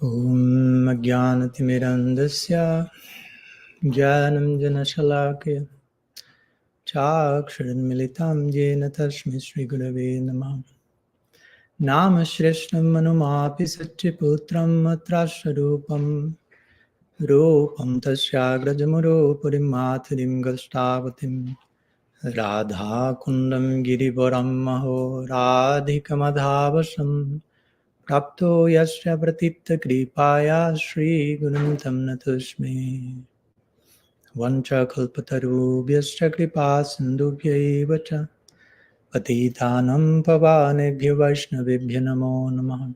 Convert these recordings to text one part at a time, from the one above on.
Om Ajnanatimirandasya Jnanam Janashalakaya Chaksharanmilitam Jena Tasmai Shri Gurave Namah Nama Shreshnam Manumapi Satyaputram Matrasharupam Rupam Tasyagrajamuro Purimatharim Gastavatim Radha Kundam Girivaram Maho Radhikamadhavasam Prapto yasya pratita kripaya Shri Gunam tam natusme Vancha kalpatarubhyascha kripa sindubhyaiva cha Patitanam pavanebhyo vaishnavibhyo namo namaha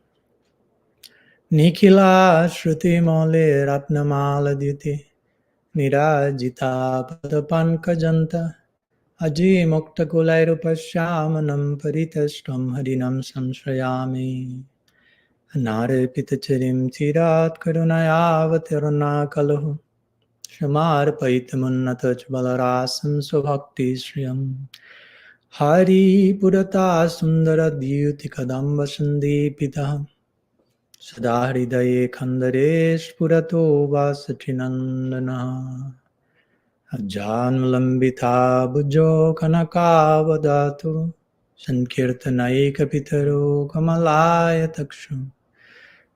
Nikhila shruti mole ratnamala dhyute Nirajita padapankajanta Aji mukta kulairupashyamanam paritashtam harinam samshrayami Narpitacharim Tirat Karunayavatiruna Kalahu Shamarpaitamunnatach Balarasam Svabhakti Shriyam Hari Purata Sundara Dyuti Kadamba Sandipita Sadahridaye Khandaresh Purato Vasachinandana Ajanulambita Bhujo Kanakavadatu Sankirtanaika Pitaro Kamalaya Takshu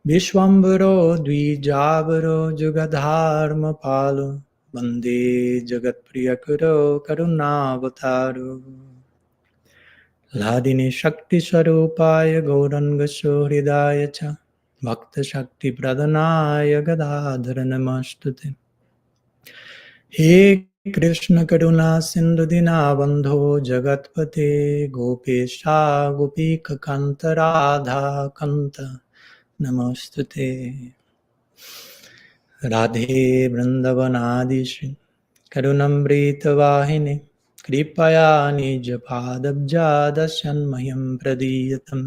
Vishwambaro Dvijavaro Jugadharma Palo Vande Jagat Priyakaro Karunavataru Ladini Shakti Sarupaya Gauranga Hridaya Cha Bhakta Shakti Pradhanaya Gadadhara Namastute He Krishna Karuna Sindhu Dinabandho Jagatpate Gopesha Gopika Kanta Radha Kanta Namostute Radhe Vrindavanadishri Karunamrita Vahini Kripaya Nijapadabja Dasyanmayam Pradiyatam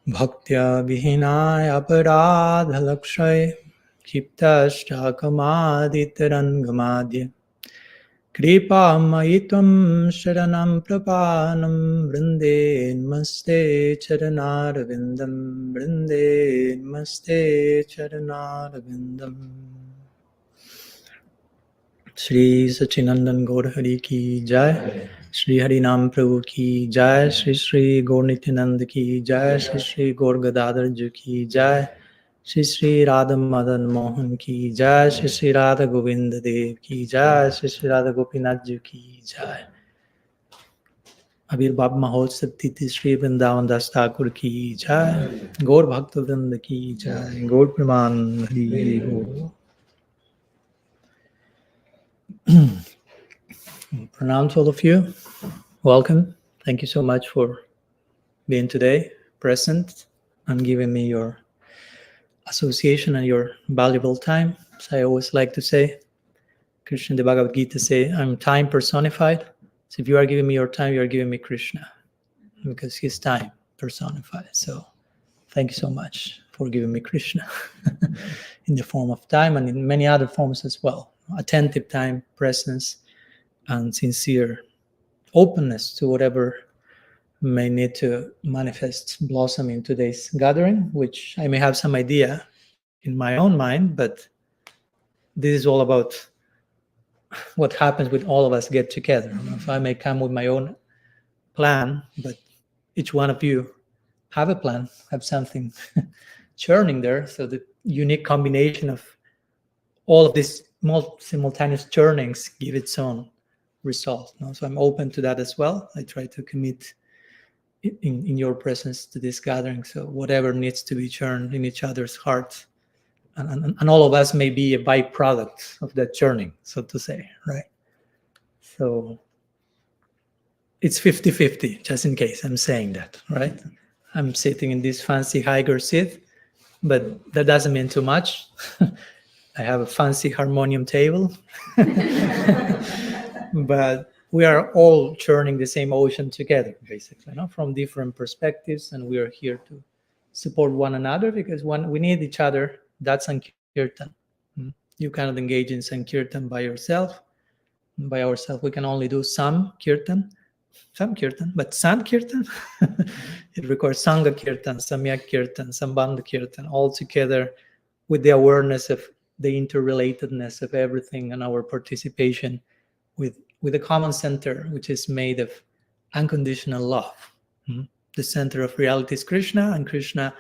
Bhaktya Vihinaya Aparadhalakshay Kiptashtakamadittarangamadya Kripa Maitvam Sharanam Prapanam Vrinde Namaste Charanarvindam Vrinde Namaste Charanarvindam Shri Sachinandan Gaur Hari Ki Jai Shri Harinam Prabhu Ki Jai Shri Shri Gaur Nityanand Ki Jai Shri Shri Gaur Gadadhar Ji Ki Jai Shri Shri Radha Madan Mohan Ki Jai Shri Shri Radha Govinda Dev Ki Jai Shri Shri Radha Gopinath Ji Ki Jai Avirbhav Mahotsav Tithi Shri Vrindavan Das Thakur Ki Jai Gaur Bhaktavrinda Ki Jai Gaur Praman Hari Gaur Pranam to all of you. Welcome. Thank you so much for being today present and giving me your association and your valuable time. So I always like to say, Krishna in the Bhagavad Gita say, I'm time personified. So if you are giving me your time, you are giving me Krishna because he's time personified. So thank you so much for giving me Krishna in the form of time and in many other forms as well. Attentive time, presence, and sincere openness to whatever may need to manifest, blossom in today's gathering, which I may have some idea in my own mind, but this is all about what happens when all of us get together. If I may come with my own plan, but each one of you have a plan, have something churning there, so the unique combination of all of these simultaneous churnings give its own result. So I'm open to that as well. I try to commit in your presence to this gathering. So whatever needs to be churned in each other's hearts, and all of us may be a byproduct of that churning, so to say, right? So it's 50-50, just in case I'm saying that, right? I'm sitting in this fancy higher seat, but that doesn't mean too much. I have a fancy harmonium table, but we are all churning the same ocean together, basically, from different perspectives, and we are here to support one another because we need each other. That's Sankirtan. You cannot engage in Sankirtan by yourself. By ourselves, we can only do some Kirtan, Sankirtan, but Sankirtan, it requires Sangha Kirtan, Samyak Kirtan, Sambandha Kirtan, all together with the awareness of the interrelatedness of everything and our participation with a common center, which is made of unconditional love. The center of reality is Krishna, and Krishna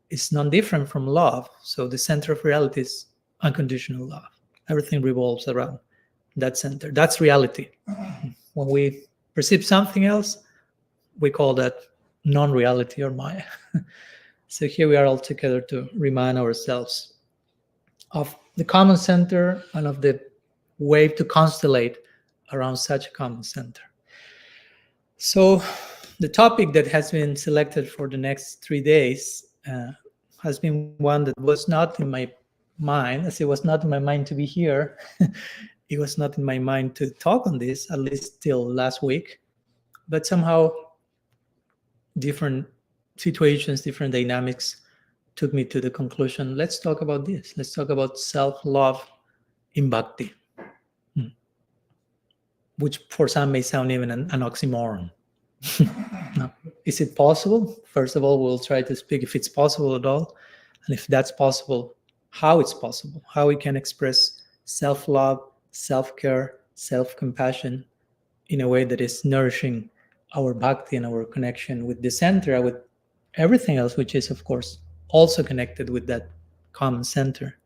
is non-different from love. So the center of reality is unconditional love. Everything revolves around that center. That's reality. When we perceive something else, we call that non-reality or Maya. So here we are all together to remind ourselves of the common center and of the way to constellate around such a common center. So the topic that has been selected for the next 3 days has been one that was not in my mind, as it was not in my mind to be here. It was not in my mind to talk on this, at least till last week. But somehow different situations, different dynamics took me to the conclusion, let's talk about this. Let's talk about self-love in bhakti, which for some may sound even an oxymoron. No. Is it possible? First of all, we'll try to speak if it's possible at all. And if that's possible, how it's possible, how we can express self-love, self-care, self-compassion in a way that is nourishing our bhakti and our connection with the center, with everything else, which is, of course, also connected with that common center.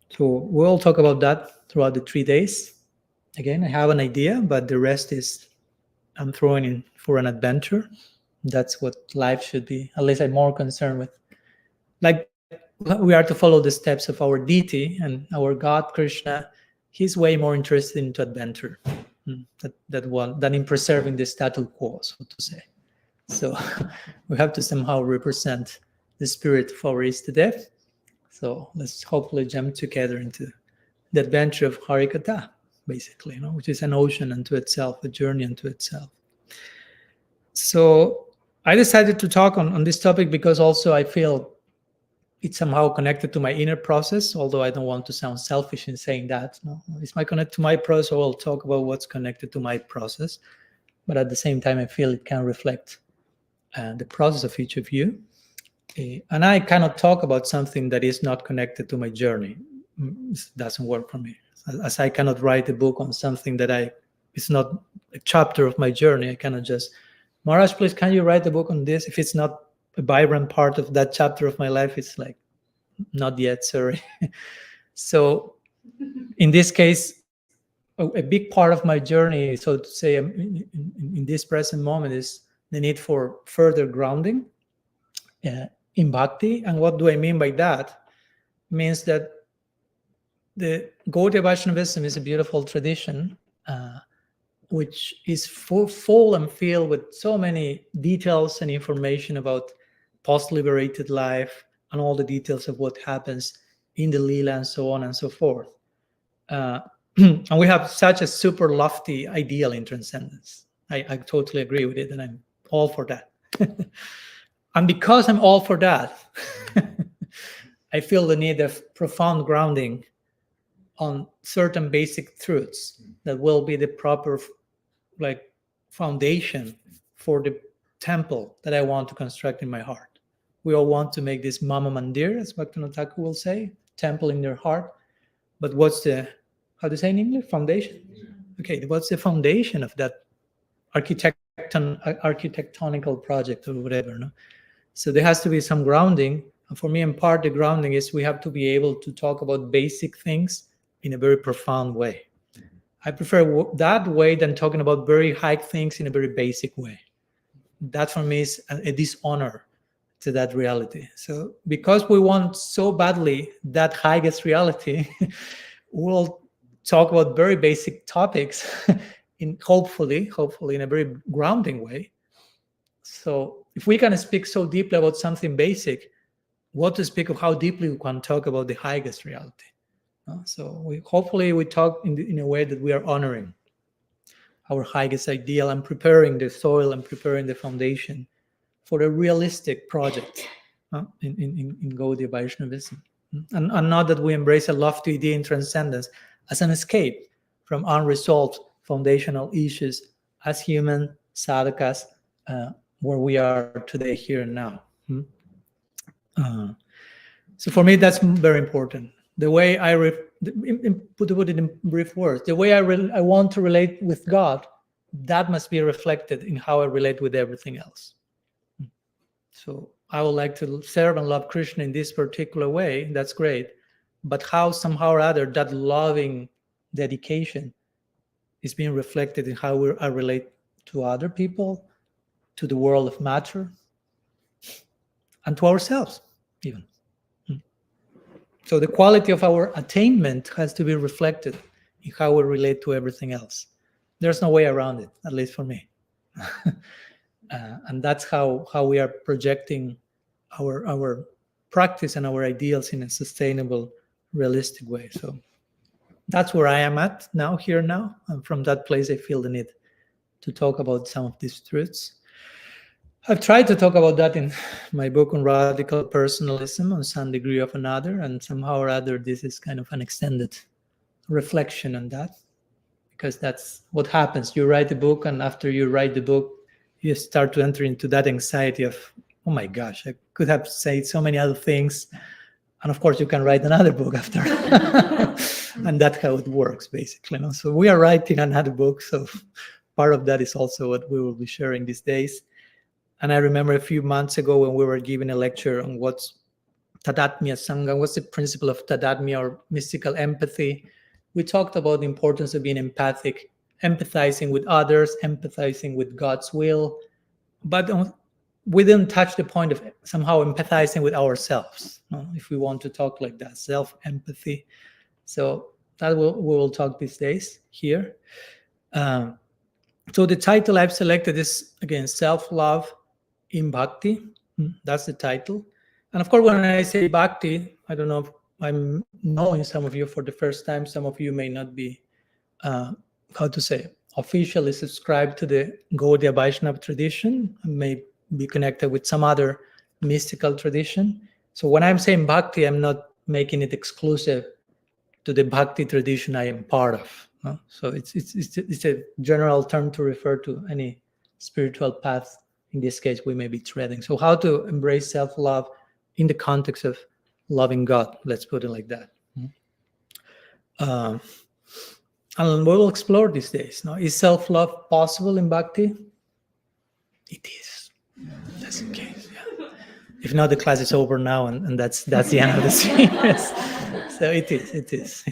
So we'll talk about that throughout the 3 days. Again, I have an idea, but the rest is I'm throwing in for an adventure. That's what life should be. At least I'm more concerned with. Like we are to follow the steps of our deity and our God, Krishna. He's way more interested into adventure than in preserving the status quo, so to say. So we have to somehow represent the spirit of our Istadev. So let's hopefully jump together into the adventure of Harikatha, basically, which is an ocean unto itself, a journey unto itself. So I decided to talk on this topic because also I feel it's somehow connected to my inner process, although I don't want to sound selfish in saying that. It's my connect to my process, so I'll talk about what's connected to my process. But at the same time, I feel it can reflect the process of each of you. And I cannot talk about something that is not connected to my journey. It doesn't work for me. As I cannot write a book on something that it's not a chapter of my journey. I cannot just, Maharaj, please, can you write a book on this? If it's not a vibrant part of that chapter of my life, it's like, not yet, sorry. So in this case, a big part of my journey, so to say, in this present moment, is the need for further grounding in bhakti. And what do I mean by that? It means that the Gaudiya Vaishnavism is a beautiful tradition, which is full and filled with so many details and information about post-liberated life and all the details of what happens in the Lila and so on and so forth. And we have such a super lofty ideal in transcendence. I totally agree with it, and I'm all for that. And because I'm all for that, I feel the need of profound grounding on certain basic truths that will be the proper foundation for the temple that I want to construct in my heart. We all want to make this Mama Mandir, as Bhaktivinoda Thakur will say, temple in their heart. But what's the, how do you say in English? Foundation? Okay, what's the foundation of that architectonical project or whatever? No? So there has to be some grounding. And for me, in part, the grounding is we have to be able to talk about basic things in a very profound way. I prefer that way than talking about very high things in a very basic way. That for me is a dishonor to that reality. So because we want so badly that highest reality, we'll talk about very basic topics in hopefully in a very grounding way. So if we can speak so deeply about something basic, what to speak of how deeply we can talk about the highest reality. So hopefully we talk in a way that we are honoring our highest ideal and preparing the soil and preparing the foundation for a realistic project in Gaudiya Vaishnavism. And not that we embrace a lofty idea in transcendence as an escape from unresolved foundational issues as human, sadhakas, where we are today, here and now. So for me, that's very important. The way I put it in brief words, the way I want to relate with God, that must be reflected in how I relate with everything else. So I would like to serve and love Krishna in this particular way. That's great. But how somehow or other that loving dedication is being reflected in how I relate to other people, to the world of matter, and to ourselves even. So the quality of our attainment has to be reflected in how we relate to everything else. There's no way around it, at least for me. And that's how we are projecting our practice and our ideals in a sustainable, realistic way. So that's where I am at now, here now. And from that place, I feel the need to talk about some of these truths. I've tried to talk about that in my book on radical personalism on some degree of another, and somehow or other, this is kind of an extended reflection on that, because that's what happens. You write a book, and after you write the book, you start to enter into that anxiety of, oh my gosh, I could have said so many other things. And of course, you can write another book after. And that's how it works, basically. No? So we are writing another book. So part of that is also what we will be sharing these days. And I remember a few months ago when we were giving a lecture on what's Tadatmya Sangha, what's the principle of Tadatmya or mystical empathy. We talked about the importance of being empathic, empathizing with others, empathizing with God's will, but we didn't touch the point of somehow empathizing with ourselves, if we want to talk like that, self-empathy. So that we will talk these days here. So the title I've selected is, again, Self-Love in Bhakti. That's the title. And of course, when I say Bhakti, I don't know if I'm knowing some of you for the first time. Some of you may not be, officially subscribed to the Gaudiya Vaishnava tradition, may be connected with some other mystical tradition. So when I'm saying Bhakti, I'm not making it exclusive to the Bhakti tradition I am part of. No? So it's a general term to refer to any spiritual path, in this case, we may be treading. So how to embrace self-love in the context of loving God, let's put it like that. And we will explore these days. No? Is self-love possible in Bhakti? It is. Just in case. Yeah. If not, the class is over now, and that's the end of the series. So it is.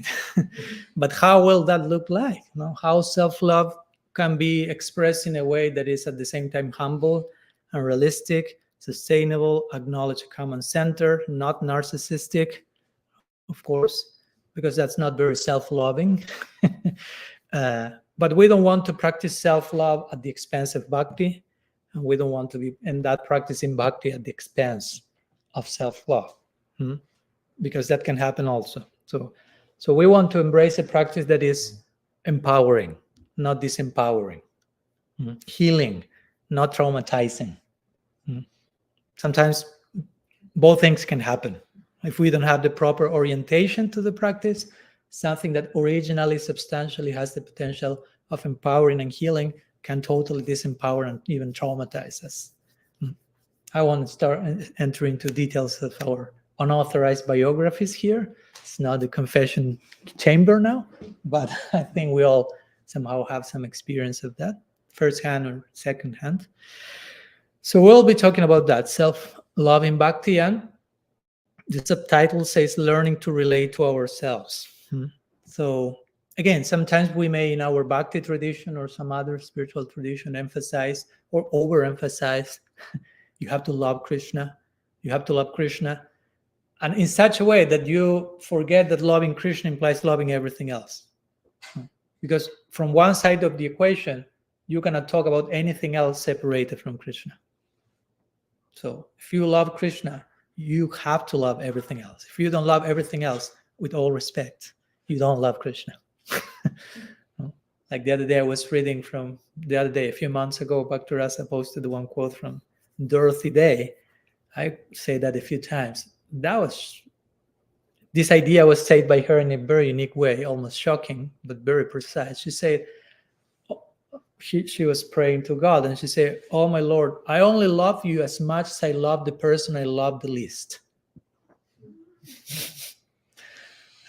But how will that look like? No? How self-love can be expressed in a way that is at the same time humble and realistic, sustainable, acknowledge a common center, not narcissistic, of course, because that's not very self-loving. But we don't want to practice self-love at the expense of bhakti, and we don't want to be in that practicing bhakti at the expense of self-love, because that can happen also. So we want to embrace a practice that is empowering, not disempowering, healing, not traumatizing. Sometimes both things can happen. If we don't have the proper orientation to the practice, something that originally substantially has the potential of empowering and healing can totally disempower and even traumatize us. I want to start entering into details of our unauthorized biographies here. It's not the confession chamber now, but I think we all somehow have some experience of that, first-hand or second-hand. So we'll be talking about that, self-love in bhakti, and the subtitle says learning to relate to ourselves. So again, sometimes we may in our bhakti tradition or some other spiritual tradition emphasize or overemphasize, you have to love Krishna, you have to love Krishna, and in such a way that you forget that loving Krishna implies loving everything else. Because from one side of the equation, you cannot talk about anything else separated from Krishna. So if you love Krishna, you have to love everything else. If you don't love everything else, with all respect, you don't love Krishna. Like the other day, I was reading a few months ago, Bhakti Rasa posted one quote from Dorothy Day. I say that a few times. This idea was said by her in a very unique way, almost shocking, but very precise. She said, she was praying to God, and she said, "Oh my Lord, I only love you as much as I love the person I love the least."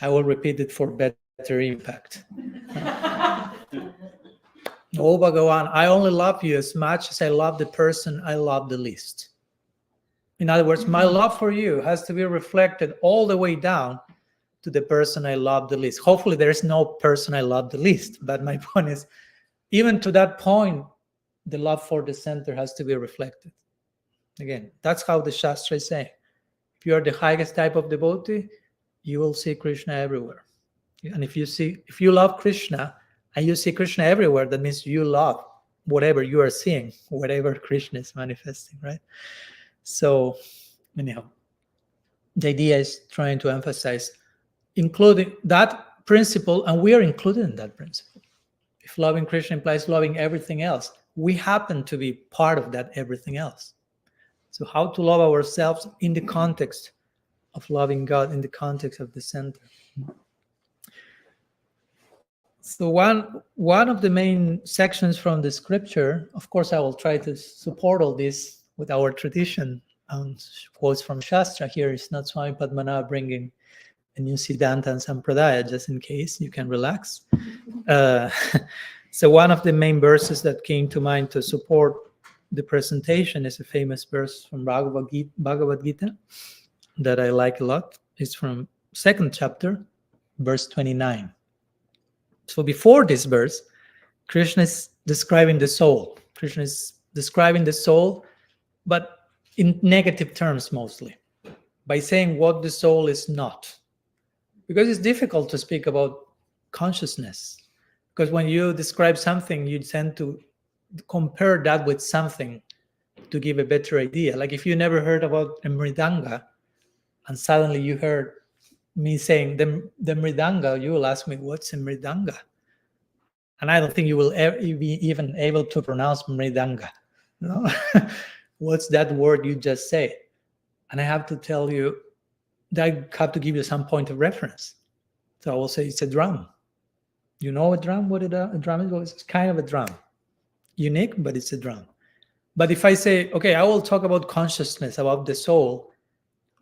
I will repeat it for better impact. Oh Bhagavan, I only love you as much as I love the person I love the least. In other words, my love for you has to be reflected all the way down to the person I love the least. Hopefully there is no person I love the least, but my point is, even to that point, the love for the center has to be reflected. Again, that's how the Shastra is saying. If you are the highest type of devotee, you will see Krishna everywhere. And if you love Krishna and you see Krishna everywhere, that means you love whatever you are seeing, whatever Krishna is manifesting, right? So, anyhow, the idea is trying to emphasize including that principle, and we are included in that principle. If loving Krishna implies loving everything else, we happen to be part of that everything else. So how to love ourselves in the context of loving God, in the context of the center. So one of the main sections from the scripture, of course, I will try to support all this with our tradition. Quotes from Shastra here is not Swami Padmanabha bringing a new Siddhanta and Sampradaya, just in case you can relax. So one of the main verses that came to mind to support the presentation is a famous verse from Bhagavad Gita that I like a lot. It's from 2nd chapter, verse 29. So before this verse, Krishna is describing the soul. Krishna is describing the soul, but in negative terms mostly, by saying what the soul is not. Because it's difficult to speak about consciousness. Because when you describe something, you tend to compare that with something to give a better idea. Like if you never heard about a mridanga, and suddenly you heard me saying the mridanga, you will ask me, what's a mridanga? And I don't think you will be even able to pronounce mridanga. No? What's that word you just said? And I have to tell you, I have to give you some point of reference. So I will say it's a drum. You know a drum? What a drum is? Well, it's kind of a drum. Unique, but it's a drum. But if I say, okay, I will talk about consciousness, about the soul,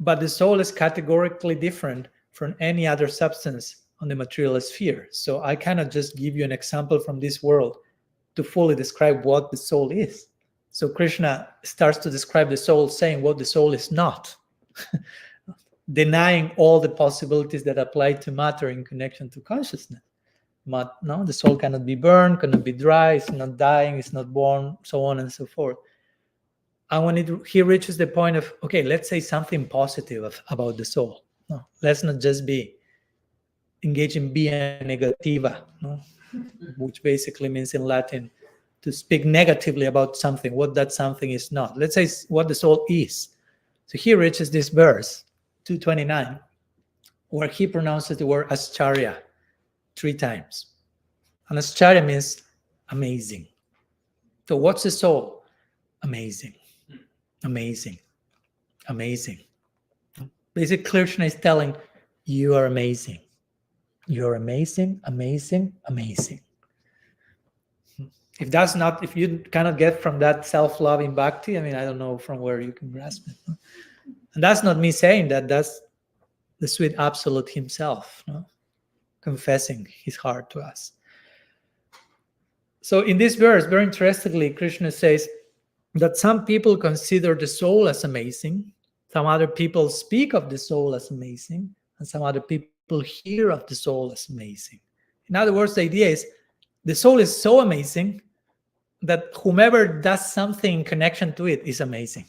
but the soul is categorically different from any other substance on the material sphere. So I cannot just give you an example from this world to fully describe what the soul is. So Krishna starts to describe the soul saying what the soul is not, denying all the possibilities that apply to matter in connection to consciousness. No, the soul cannot be burned, cannot be dry, it's not dying, it's not born, so on and so forth. And when he reaches the point of, okay, let's say something positive about the soul. No, let's not just be engaged in via negativa, no? Which basically means in Latin to speak negatively about something, what that something is not. Let's say what the soul is. So he reaches this verse, 229, where he pronounces the word ascharya 3 times. And ascharya means amazing. So what's the soul? Amazing. Amazing. Amazing. Basically, Krishna is telling, you are amazing. You're amazing, amazing, amazing. If you cannot get from that self-loving bhakti, I mean, I don't know from where you can grasp it. No? And that's not me saying that, that's the sweet absolute himself, no? Confessing his heart to us. So in this verse, very interestingly, Krishna says that some people consider the soul as amazing, some other people speak of the soul as amazing, and some other people hear of the soul as amazing. In other words, the idea is the soul is so amazing that whomever does something in connection to it is amazing.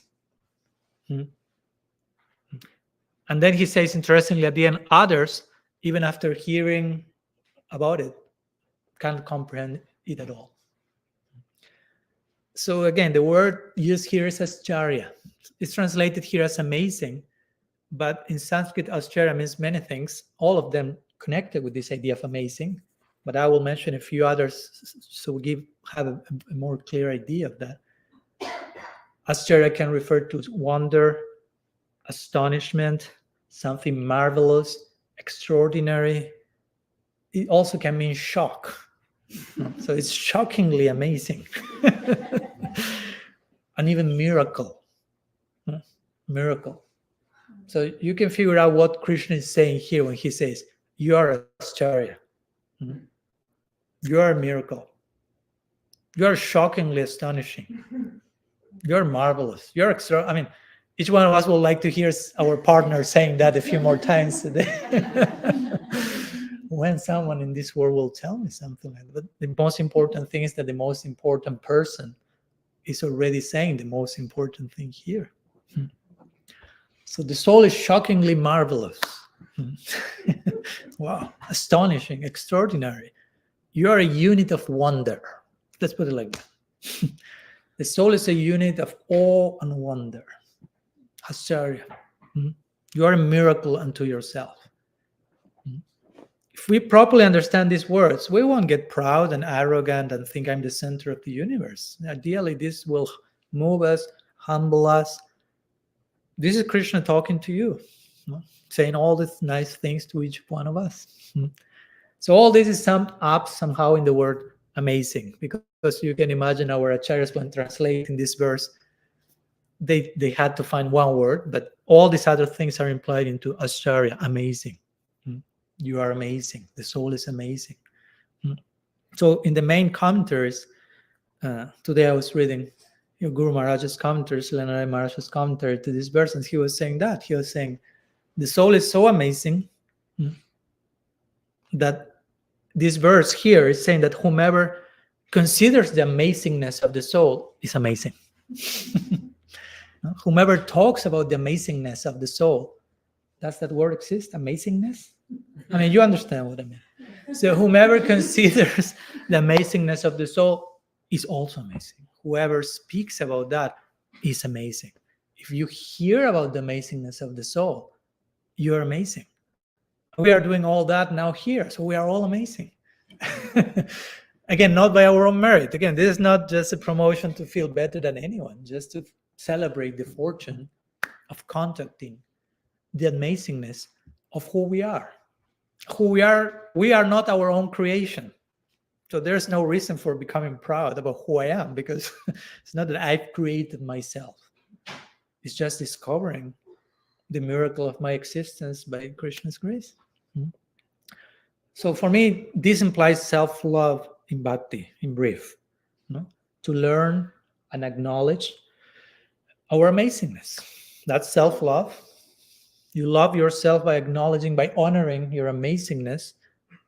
And then he says, interestingly, at the end, others, even after hearing about it, can't comprehend it at all. So again, the word used here is ascharya. It's translated here as amazing, but in Sanskrit, ascharya means many things, all of them connected with this idea of amazing. But I will mention a few others so we have a more clear idea of that. Ascharya can refer to wonder, astonishment, something marvelous, extraordinary. It also can mean shock. So it's shockingly amazing. And even miracle. Miracle. So you can figure out what Krishna is saying here when he says, you are Acharya. You are a miracle. You are shockingly astonishing. You're marvelous. You're extra. I mean, each one of us would like to hear our partner saying that a few more times today. When someone in this world will tell me something like that. But the most important thing is that the most important person is already saying the most important thing here. So the soul is shockingly marvelous. Wow, astonishing, extraordinary. You are a unit of wonder. Let's put it like that. The soul is a unit of awe and wonder. Acharya. You are a miracle unto yourself. If we properly understand these words, we won't get proud and arrogant and think I'm the center of the universe. Ideally, this will move us, humble us. This is Krishna talking to you, saying all these nice things to each one of us. So all this is summed up somehow in the word amazing, because you can imagine our acharyas, when translating this verse, they had to find one word, but all these other things are implied into acharya, amazing. You are amazing. The soul is amazing. So in the main commentaries, today I was reading Guru Maharaj's commentaries, Lenaraj Maharaj's commentary to this verse, and he was saying that. He was saying, the soul is so amazing that this verse here is saying that whomever considers the amazingness of the soul is amazing. Whomever talks about the amazingness of the soul, does that word exist? Amazingness? I mean, you understand what I mean. So whomever considers the amazingness of the soul is also amazing. Whoever speaks about that is amazing. If you hear about the amazingness of the soul, you are amazing. We are doing all that now here, so we are all amazing. Again, not by our own merit. Again, this is not just a promotion to feel better than anyone, just to celebrate the fortune of contacting the amazingness of who we are. We are not our own creation. So there's no reason for becoming proud about who I am, because it's not that I've created myself. It's just discovering the miracle of my existence by Krishna's grace. So for me, this implies self-love in bhakti, in brief. To learn and acknowledge our amazingness. That's self-love. You love yourself by acknowledging, by honoring your amazingness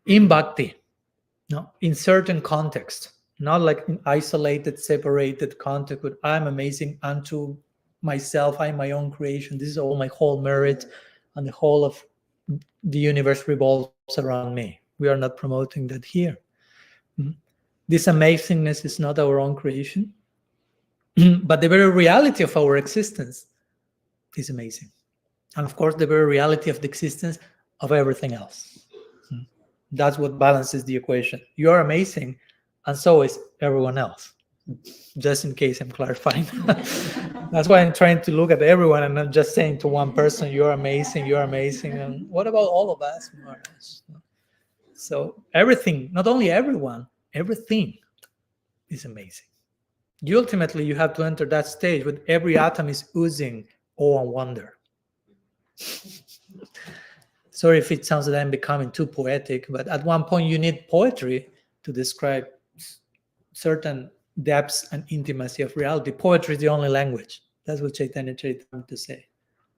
in bhakti, in certain context, not like in isolated, separated context with I'm amazing unto myself, I'm my own creation, this is all my whole merit, and the whole of the universe revolves around me. We are not promoting that here. This amazingness is not our own creation, but the very reality of our existence is amazing. And of course, the very reality of the existence of everything else. That's what balances the equation. You are amazing, and so is everyone else. Just in case I'm clarifying. That's why I'm trying to look at everyone and not just saying to one person, you're amazing, you're amazing. And what about all of us? So everything, not only everyone, everything is amazing. Ultimately, you have to enter that stage where every atom is oozing awe and wonder. Sorry if it sounds that I'm becoming too poetic, but at one point you need poetry to describe certain depths and intimacy of reality. Poetry is the only language. That's what Chaitanya Charitamrita say.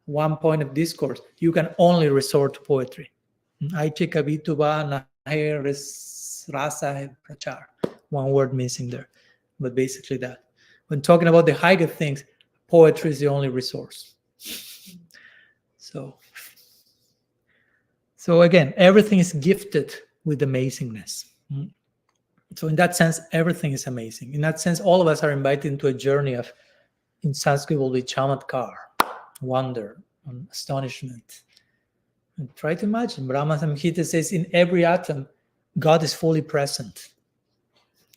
One point of discourse, you can only resort to poetry. One word missing there, but basically that. When talking about the higher things, poetry is the only resource. So again, everything is gifted with amazingness. So in that sense, everything is amazing. In that sense, all of us are invited into a journey of, in Sanskrit will be chamatkar, wonder, astonishment. And try to imagine, Brahma Samhita says, in every atom, God is fully present.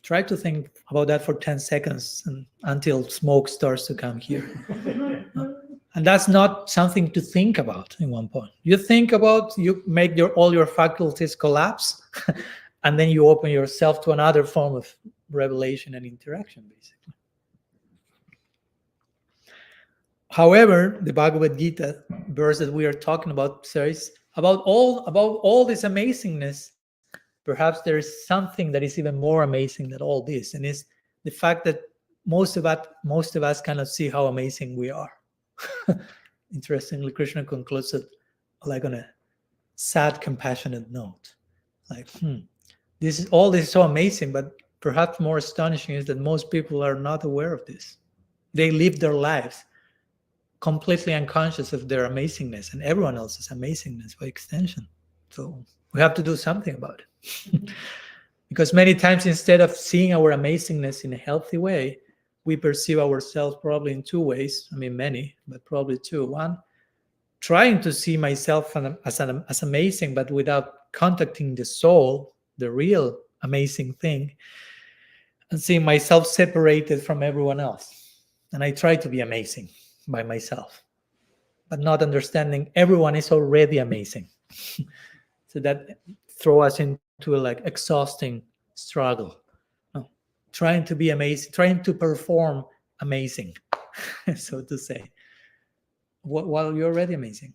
Try to think about that for 10 seconds until smoke starts to come here. And that's not something to think about in one point. You think about, you make all your faculties collapse, and then you open yourself to another form of revelation and interaction, basically. However, the Bhagavad Gita verse that we are talking about says about all this amazingness, perhaps there is something that is even more amazing than all this, and it's the fact that most of us cannot see how amazing we are. Interestingly, Krishna concludes it like on a sad, compassionate note. Like, this is so amazing, but perhaps more astonishing is that most people are not aware of this. They live their lives completely unconscious of their amazingness and everyone else's amazingness by extension. So we have to do something about it. Because many times, instead of seeing our amazingness in a healthy way, we perceive ourselves probably in two ways. I mean, many, but probably two. One, trying to see myself as amazing, but without contacting the soul, the real amazing thing, and seeing myself separated from everyone else. And I try to be amazing by myself, but not understanding everyone is already amazing. So that throw us into a like exhausting struggle. No. Trying to be amazing, trying to perform amazing, so to say, while you're already amazing.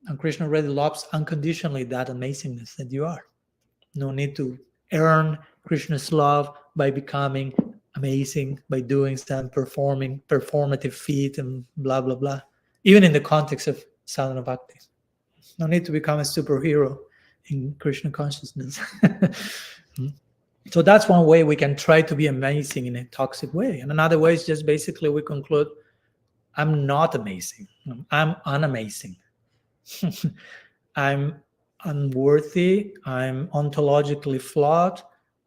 And Krishna already loves unconditionally that amazingness that you are. No need to earn Krishna's love by becoming amazing, by doing some performative feat and blah, blah, blah. Even in the context of sadhana bhakti. No need to become a superhero in Krishna consciousness. So that's one way we can try to be amazing in a toxic way. And another way is just basically we conclude, I'm not amazing. I'm unamazing. I'm unworthy. I'm ontologically flawed.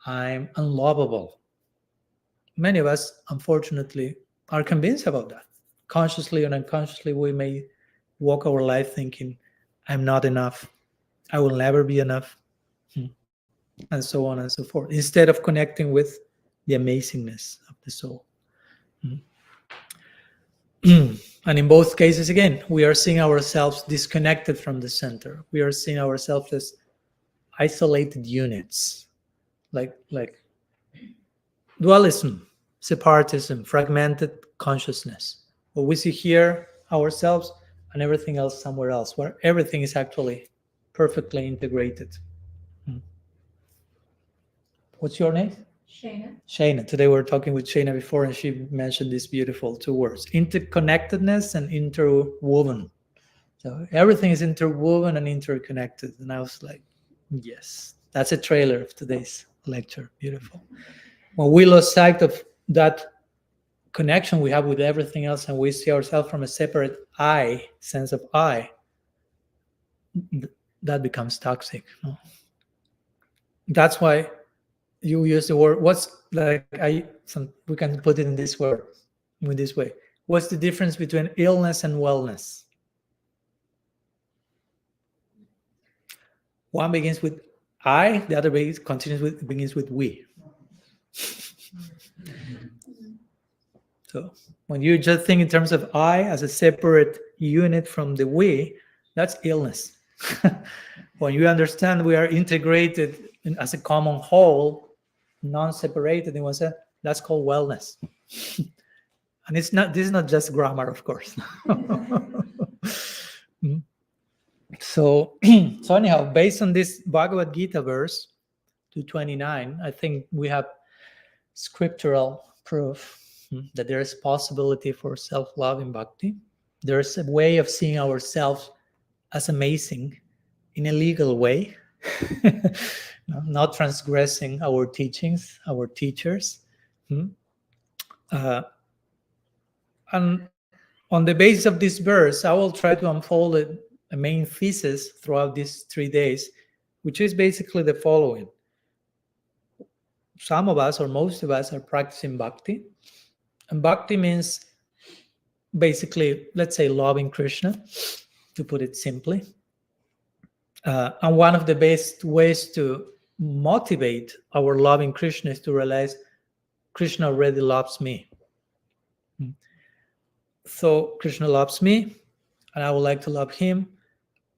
I'm unlovable. Many of us, unfortunately, are convinced about that. Consciously and unconsciously, we may walk our life thinking, I'm not enough. I will never be enough. And so on and so forth, instead of connecting with the amazingness of the soul. And in both cases, again, we are seeing ourselves disconnected from the center. We are seeing ourselves as isolated units, like dualism, separatism, fragmented consciousness. What we see here ourselves and everything else somewhere else, where everything is actually perfectly integrated. What's your name? Shayna. Today we were talking with Shayna before, and she mentioned these beautiful two words: interconnectedness and interwoven. So everything is interwoven and interconnected. And I was like, yes, that's a trailer of today's lecture. Beautiful. When we lose sight of that connection we have with everything else, and we see ourselves from a separate I, sense of I, that becomes toxic. That's why you use the word, we can put it in this way. What's the difference between illness and wellness? One begins with I, the other begins with we. So when you just think in terms of I as a separate unit from the we, that's illness. When you understand we are integrated as a common whole, non-separated in one sense, that's called wellness. And this is not just grammar, of course. So anyhow, based on this Bhagavad Gita verse 229, I think we have scriptural proof that there is possibility for self-love in bhakti. There's a way of seeing ourselves as amazing in a legal way, not transgressing our teachings, our teachers. And on the basis of this verse, I will try to unfold a main thesis throughout these 3 days, which is basically the following. Some of us, or most of us, are practicing bhakti. And bhakti means basically, let's say, loving Krishna, to put it simply. And one of the best ways to motivate our loving Krishna is to realize Krishna already loves me. So Krishna loves me, and I would like to love him.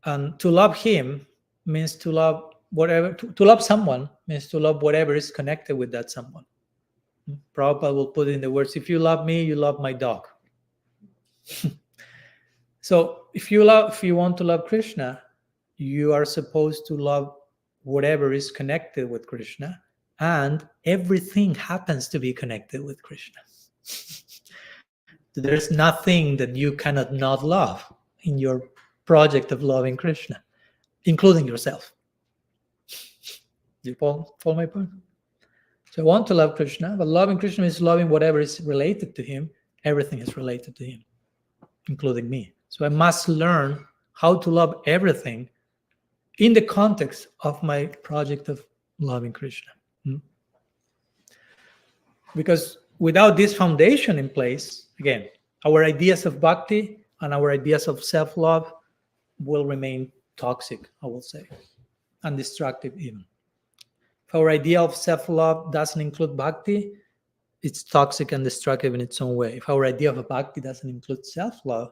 And to love him means to love whatever. To love someone means to love whatever is connected with that someone. Prabhupada will put in the words, if you love me, you love my dog. So if you want to love Krishna, you are supposed to love whatever is connected with Krishna, and everything happens to be connected with Krishna. There's nothing that you cannot not love in your project of loving Krishna, including yourself. Do you follow my point? So I want to love Krishna, but loving Krishna is loving whatever is related to him. Everything is related to him, including me. So I must learn how to love everything in the context of my project of loving Krishna. Because without this foundation in place, again, our ideas of bhakti and our ideas of self-love will remain toxic, I will say, and destructive even. If our idea of self-love doesn't include bhakti, it's toxic and destructive in its own way. If our idea of bhakti doesn't include self-love,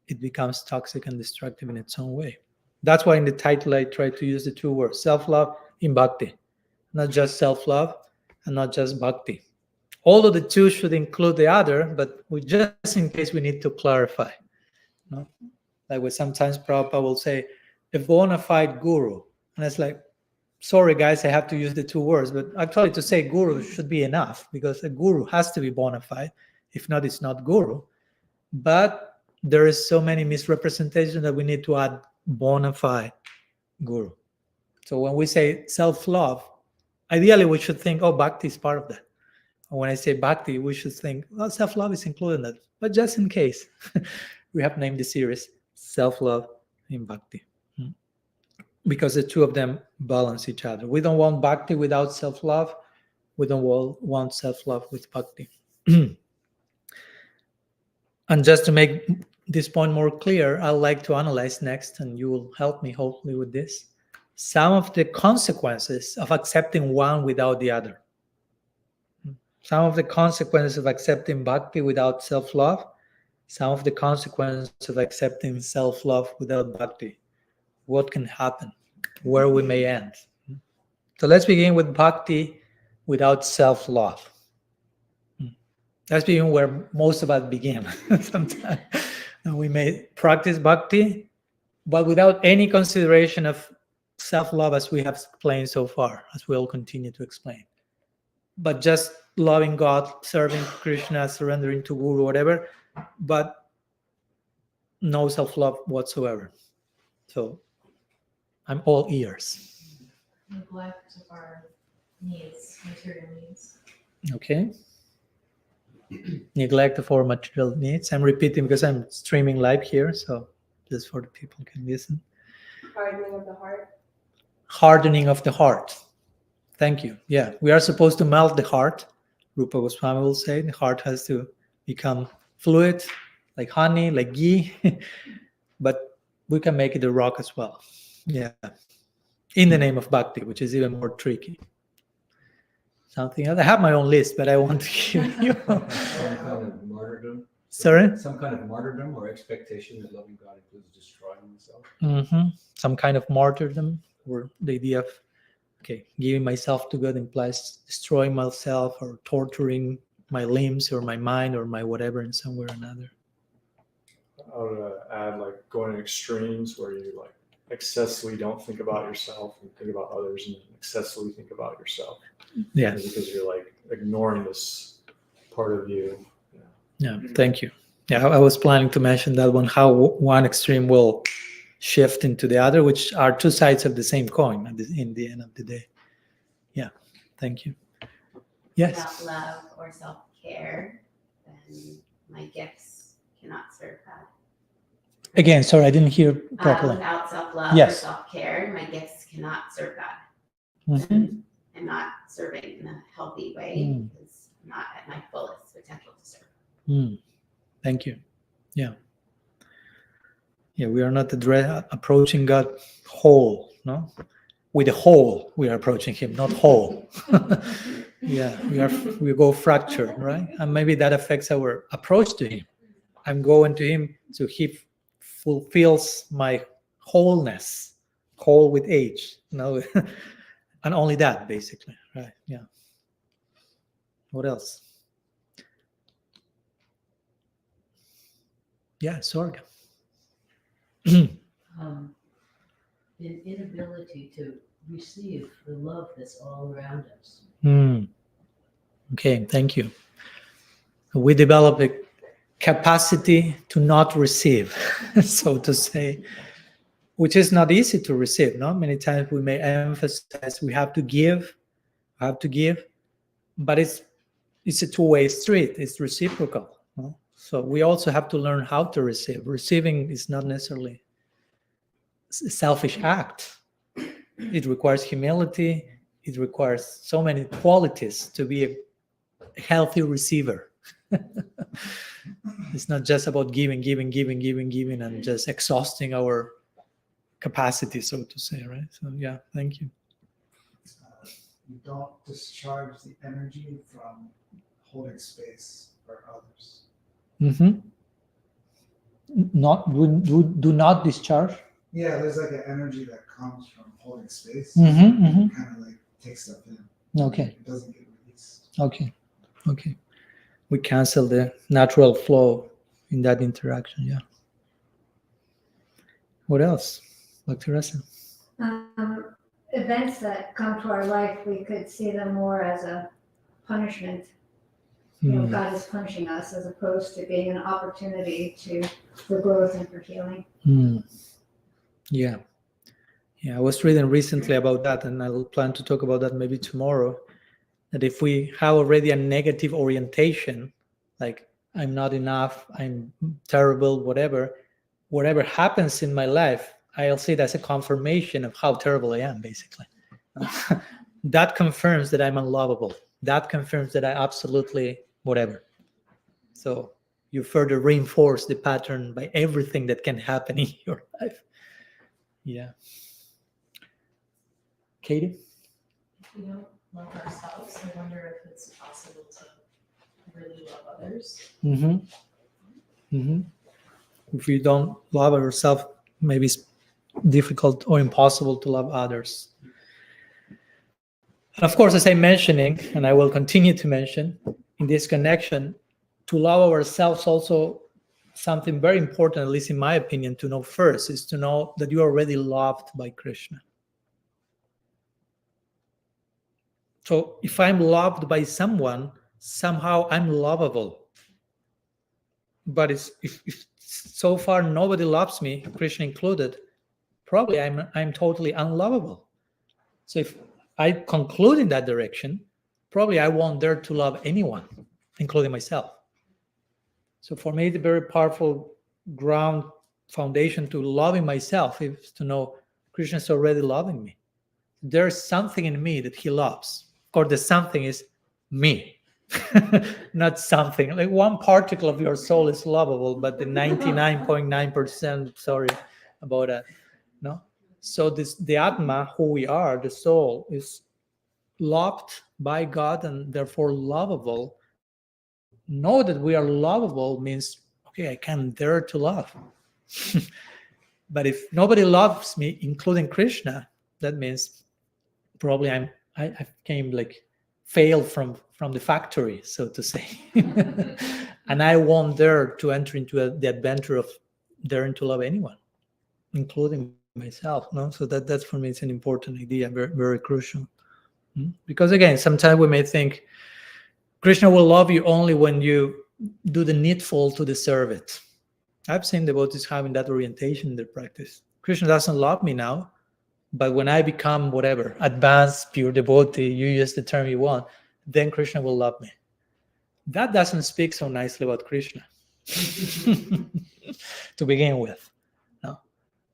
it becomes toxic and destructive in its own way. That's why in the title I try to use the two words, self-love in bhakti, not just self-love and not just bhakti. Although the two should include the other, but just in case we need to clarify. Like what sometimes Prabhupada will say, a bona fide guru. And it's like, sorry guys, I have to use the two words, but actually to say guru should be enough, because a guru has to be bona fide. If not, it's not guru. But there is so many misrepresentations that we need to add bona fide guru. So when we say self-love, ideally we should think, oh, bhakti is part of that. And when I say bhakti, we should think, well, self-love is included in that. But just in case, we have named the series Self-Love in Bhakti. Because the two of them balance each other. We don't want bhakti without self-love. We don't want self-love with bhakti. And just to make this point more clear, I'd like to analyze next, and you will help me hopefully with this, some of the consequences of accepting one without the other. Some of the consequences of accepting bhakti without self-love, some of the consequences of accepting self-love without bhakti. What can happen? Where we may end. So let's begin with bhakti without self-love. Let's begin where most of us begin. Sometimes we may practice bhakti, but without any consideration of self-love, as we have explained so far, as we'll continue to explain. But just loving God, serving Krishna, surrendering to Guru, whatever, but no self-love whatsoever. So I'm all ears. Neglect of our needs, material needs. Okay. Neglect of our material needs. I'm repeating because I'm streaming live here, so just for the people who can listen. Hardening of the heart. Hardening of the heart. Thank you. Yeah, we are supposed to melt the heart. Rupa Goswami will say the heart has to become fluid, like honey, like ghee, but we can make it a rock as well. Yeah, in the name of bhakti, which is even more tricky. Something else. I have my own list, but I want to give you. Some kind of martyrdom. Sorry? Some kind of martyrdom or expectation that loving God includes destroying myself. Mm-hmm. Some kind of martyrdom, or the idea of, okay, giving myself to God implies destroying myself or torturing my limbs or my mind or my whatever in some way or another. I would add like going to extremes where you like excessively don't think about yourself and think about others, and excessively think about yourself. Yeah. Because you're like ignoring this part of you. Yeah. Thank you. Yeah, I was planning to mention that one, how one extreme will shift into the other, which are two sides of the same coin in the end of the day. Yeah. Thank you. Yes. Without love or self-care, then my gifts cannot serve God. Again, sorry, I didn't hear properly. Without self-love or Yes. self-care, my gifts cannot serve God. Mhm. I'm not serving in a healthy way because I'm not at my fullest potential to serve. Thank you. Yeah. Yeah, we are not approaching God whole, no? With a whole, we are approaching Him, not whole. Yeah, we go fractured, right? And maybe that affects our approach to Him. I'm going to Him so He fulfills my wholeness, whole with age. No, and only that basically, right? Yeah. What else? Yeah, Sorg. An inability to receive the love that's all around us. Okay, thank you. We develop a capacity to not receive, so to say, which is not easy to receive. No, many times we may emphasize we have to give, but it's a two-way street. It's reciprocal. No? So we also have to learn how to receive. Receiving is not necessarily a selfish act. It requires humility. It requires so many qualities to be a healthy receiver. It's not just about giving, and just exhausting our capacity, so to say, right? So yeah, thank you. You don't discharge the energy from holding space for others. Do not discharge. Yeah, there's like an energy that comes from holding space. Mm-hmm. Kind of like takes stuff in. Okay. It doesn't get released. Okay. We cancel the natural flow in that interaction. Yeah. What else, Dr. Russell? Events that come to our life, we could see them more as a punishment. God is punishing us as opposed to being an opportunity for growth and for healing. Yeah. I was reading recently about that, and I'll plan to talk about that maybe tomorrow. That if we have already a negative orientation, like I'm not enough, I'm terrible, whatever happens in my life, I'll see that's a confirmation of how terrible I am, basically. That confirms that I'm unlovable. That confirms that I absolutely whatever. So you further reinforce the pattern by everything that can happen in your life. Yeah. Katie? If we don't love ourselves, I wonder if it's possible to really love others. If we don't love ourselves, maybe it's difficult or impossible to love others. And of course, as I'm mentioning, and I will continue to mention, in this connection, to love ourselves also something very important, at least in my opinion, to know first, is to know that you are already loved by Krishna. So if I'm loved by someone, somehow I'm lovable. But if so far nobody loves me, Krishna included, probably I'm totally unlovable. So if I conclude in that direction, probably I won't dare to love anyone, including myself. So for me, the very powerful ground foundation to loving myself is to know Krishna is already loving me. There's something in me that he loves. Of course, the something is me, not something. Like one particle of your soul is lovable, but the 99.9%, sorry about that, no? So the Atma, who we are, the soul, is loved by God and therefore lovable. Know that we are lovable means, okay, I can dare to love. But if nobody loves me, including Krishna, that means probably I came like failed from the factory, so to say. And I won't dare to enter into the adventure of daring to love anyone, including myself. No, so that's for me, it's an important idea, very, very crucial. Because again, sometimes we may think Krishna will love you only when you do the needful to deserve it. I've seen devotees having that orientation in their practice. Krishna doesn't love me now, but when I become whatever, advanced, pure devotee, you use the term you want, then Krishna will love me. That doesn't speak so nicely about Krishna to begin with. No.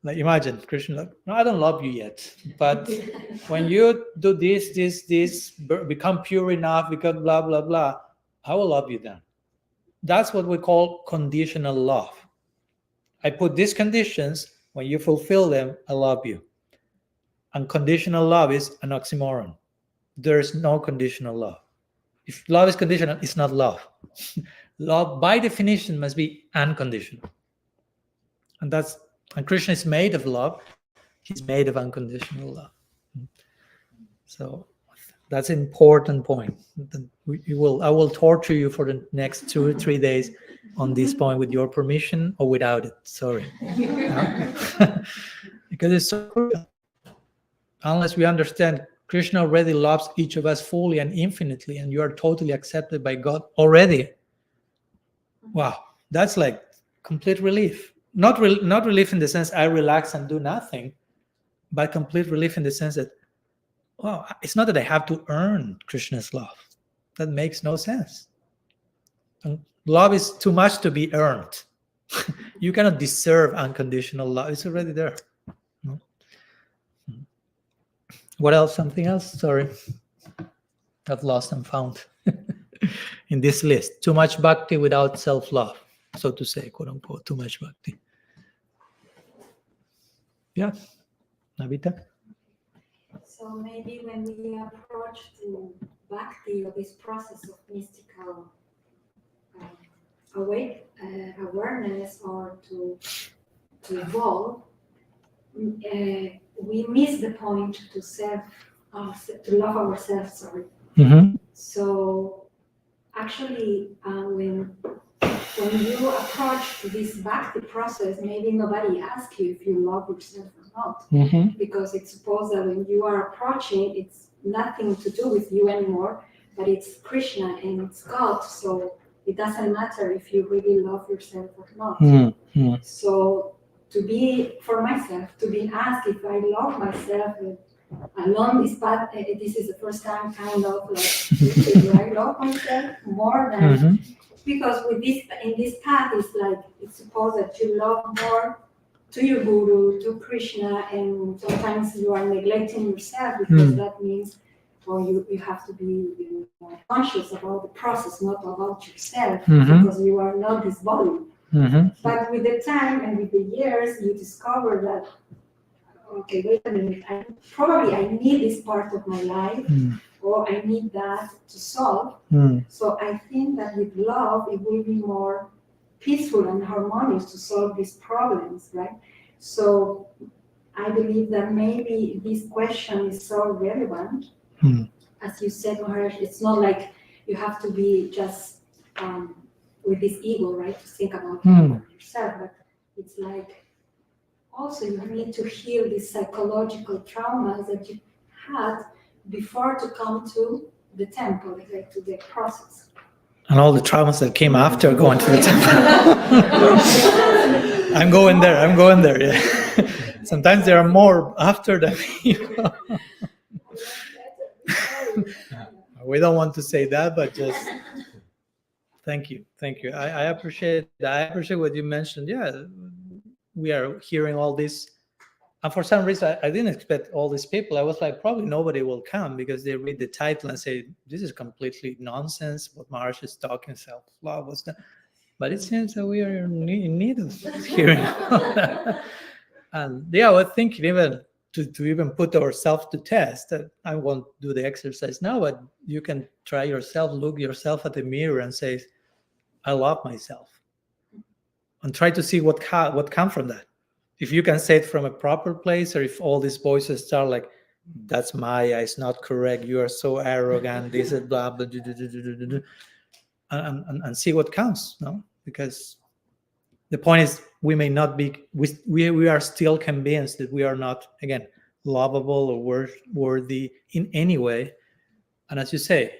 Like imagine Krishna, like, no, I don't love you yet, but when you do this, become pure enough, become blah, blah, blah, I will love you then. That's what we call conditional love. I put these conditions, when you fulfill them, I love you. Unconditional love is an oxymoron. There's no conditional love. If love is conditional, it's not love. Love, by definition, must be unconditional. And Krishna is made of love. He's made of unconditional love. So that's an important point. I will torture you for the next 2 or 3 days on this point with your permission or without it. Sorry. Because it's so crucial. Unless we understand Krishna already loves each of us fully and infinitely, and you are totally accepted by God already. Wow, that's like complete relief. Not relief in the sense I relax and do nothing, but complete relief in the sense that, well, it's not that I have to earn Krishna's love. That makes no sense. And love is too much to be earned. You cannot deserve unconditional love. It's already there. No? What else? Something else? Sorry. I've lost and found in this list. Too much bhakti without self-love, so to say, quote unquote, too much bhakti. Yeah. Navita? So maybe when we approach to bhakti or this process of mystical awareness or to evolve, we miss the point to love ourselves. Sorry. Mm-hmm. So actually, when you approach this bhakti process, maybe nobody asks you if you love yourself or not, Mm-hmm. because it's supposed that when you are approaching, it's nothing to do with you anymore, but it's Krishna and it's God. So it doesn't matter if you really love yourself or not. Mm-hmm. So to be asked if I love myself along this path, this is the first time kind of like, do I love myself more than, Mm-hmm. because in this path, it's supposed that you love more to your guru, to Krishna, and sometimes you are neglecting yourself because that means, or you have to be conscious about the process, not about yourself, because you are not this body. Mm-hmm. But with the time and with the years, you discover that, okay, wait a minute, I need this part of my life, or I need that to solve. So I think that with love, it will be more peaceful and harmonious to solve these problems, right? So I believe that maybe this question is so relevant. As you said, Maharaj, it's not like you have to be just with this ego, right, to think about yourself, but it's like also you need to heal these psychological traumas that you had before to come to the temple, like to the process. And all the traumas that came after going to the temple. I'm going there, yeah. Sometimes there are more after than we don't want to say that, but just thank you. I appreciate that. I appreciate what you mentioned. Yeah, we are hearing all this. And for some reason, I didn't expect all these people. I was like, probably nobody will come because they read the title and say, this is completely nonsense. What Maharaj is talking, self-love, what's that? But it seems that we are in need of hearing all that. And yeah, I was thinking even to even put ourselves to test. I won't do the exercise now, but you can try yourself, look yourself at the mirror and say, I love myself. And try to see what comes from that. If you can say it from a proper place, or if all these voices start like, that's Maya, it's not correct, you are so arrogant, this is blah, blah, blah, and see what counts, no? Because the point is, we may not be, we are still convinced that we are not, again, lovable or worthy in any way. And as you say,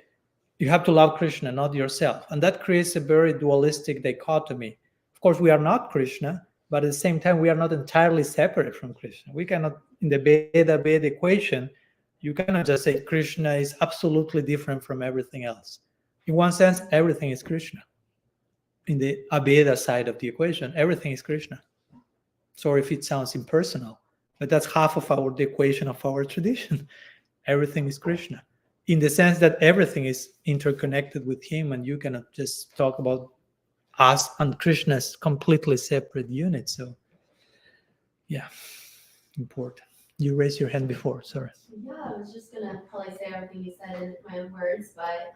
you have to love Krishna, not yourself. And that creates a very dualistic dichotomy. Of course, we are not Krishna, but at the same time, we are not entirely separate from Krishna. We cannot, in the Beda equation, you cannot just say Krishna is absolutely different from everything else. In one sense, everything is Krishna. In the Abheda side of the equation, everything is Krishna. Sorry if it sounds impersonal, but that's half of the equation of our tradition. Everything is Krishna. In the sense that everything is interconnected with him, and you cannot just talk about us and Krishna as completely separate units. So, yeah, important. You raised your hand before, sorry. Yeah, I was just gonna probably say everything you said in my own words, but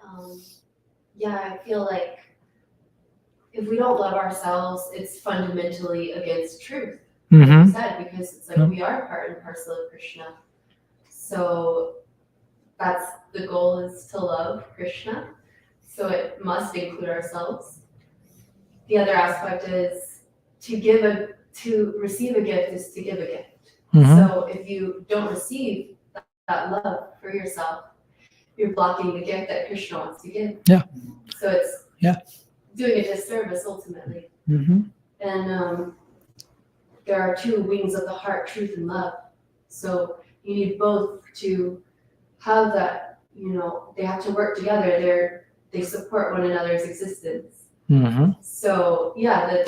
yeah, I feel like if we don't love ourselves, it's fundamentally against truth. like Mm-hmm. you said, because it's like we are part and parcel of Krishna. So that's the goal, is to love Krishna. So it must include ourselves. The other aspect is to receive a gift is to give a gift. Mm-hmm. So if you don't receive that love for yourself, you're blocking the gift that Krishna wants to give. Yeah. So it's Yeah. doing a disservice ultimately. Mm-hmm. And there are two wings of the heart, truth and love. So you need both to have that, they have to work together. They support one another's existence. Mm-hmm. So yeah,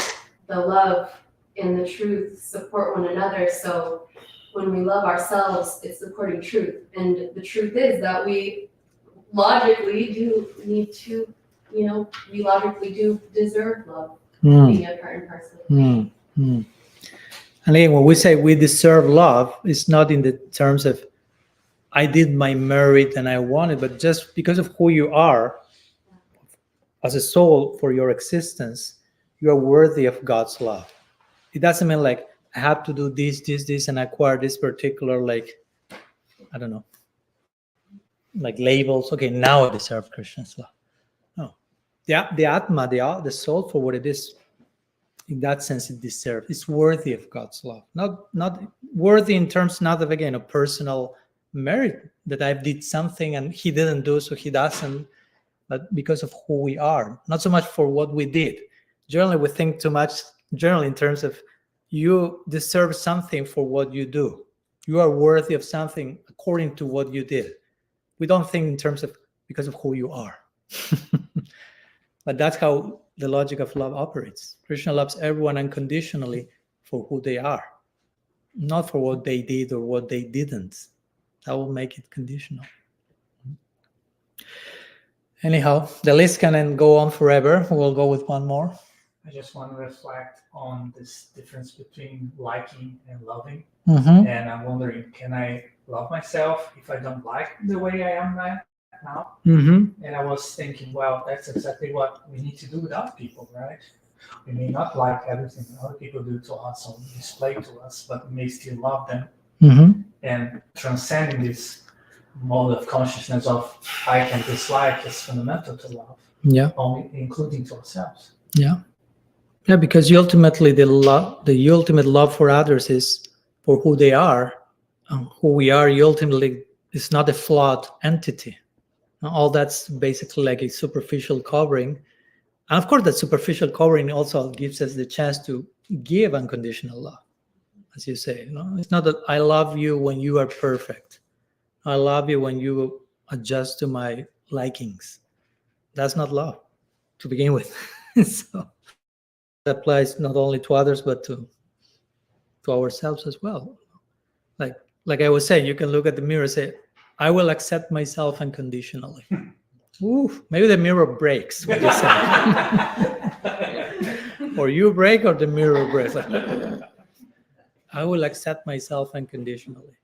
the love and the truth support one another. So when we love ourselves, it's supporting truth. And the truth is that we logically do need to, we logically do deserve love, being a part and parcel. Mm-hmm. And again, when we say we deserve love, it's not in the terms of I did my merit and I want it, but just because of who you are as a soul for your existence, you are worthy of God's love. It doesn't mean like I have to do this, and acquire this particular, like, I don't know, like labels. Okay, now I deserve Krishna's love. No. The Atma, the soul for what it is, in that sense, it deserves. It's worthy of God's love. Not worthy in terms, not of, again, a personal merit that I did something and he didn't do, so he doesn't, but because of who we are. Not so much for what we did. Generally, we think too much, generally, in terms of you deserve something for what you do. You are worthy of something according to what you did. We don't think in terms of because of who you are. But that's how the logic of love operates. Krishna loves everyone unconditionally for who they are, not for what they did or what they didn't. That will make it conditional. Anyhow, the list can then go on forever. We'll go with one more. I just want to reflect on this difference between liking and loving. Mm-hmm. And I'm wondering, can I love myself if I don't like the way I am now? Mm-hmm. And I was thinking, well, that's exactly what we need to do with other people, right? We may not like everything other people do to us or display to us, but we may still love them. Mm-hmm. And transcending this mode of consciousness of like and dislike is fundamental to love. Yeah. Only including to ourselves. Yeah. Yeah, because ultimately the ultimate love for others is for who they are, who we are. Ultimately, is not a flawed entity. All that's basically like a superficial covering. And of course, that superficial covering also gives us the chance to give unconditional love, as you say. It's not that I love you when you are perfect. I love you when you adjust to my likings. That's not love to begin with. So that applies not only to others, but to ourselves as well. Like I was saying, you can look at the mirror and say, I will accept myself unconditionally. Ooh, maybe the mirror breaks when you say. Or you break or the mirror breaks. I will accept myself unconditionally.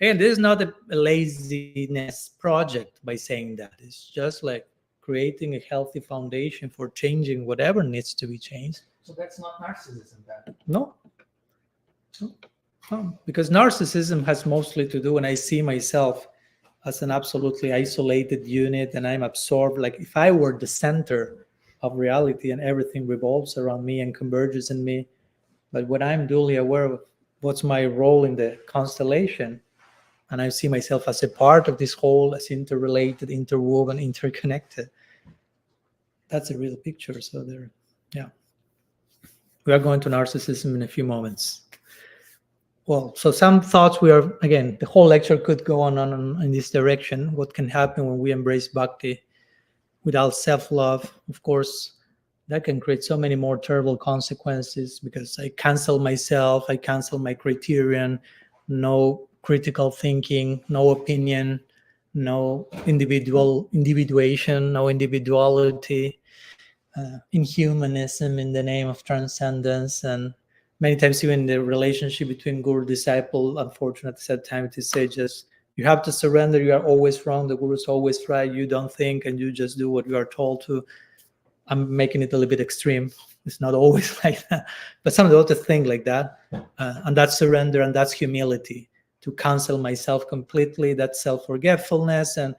And this is not a laziness project by saying that. It's just like creating a healthy foundation for changing whatever needs to be changed. So that's not narcissism then? No, because narcissism has mostly to do when I see myself as an absolutely isolated unit and I'm absorbed, like if I were the center of reality and everything revolves around me and converges in me. But when I'm duly aware of what's my role in the constellation, and I see myself as a part of this whole, as interrelated, interwoven, interconnected, that's a real picture. So there, yeah. We are going to narcissism in a few moments. Well, so some thoughts again, the whole lecture could go on in this direction. What can happen when we embrace bhakti without self-love? Of course, that can create so many more terrible consequences because I cancel myself, I cancel my criterion, no critical thinking, no opinion, no individuation, no individuality, inhumanism in the name of transcendence. And many times even the relationship between guru disciple, unfortunately at times to say just you have to surrender, you are always wrong, the guru is always right, you don't think and you just do what you are told to. I'm making it a little bit extreme, It's not always like that, but some of the things like that, and that's surrender, and that's humility, to cancel myself completely. That's self-forgetfulness, and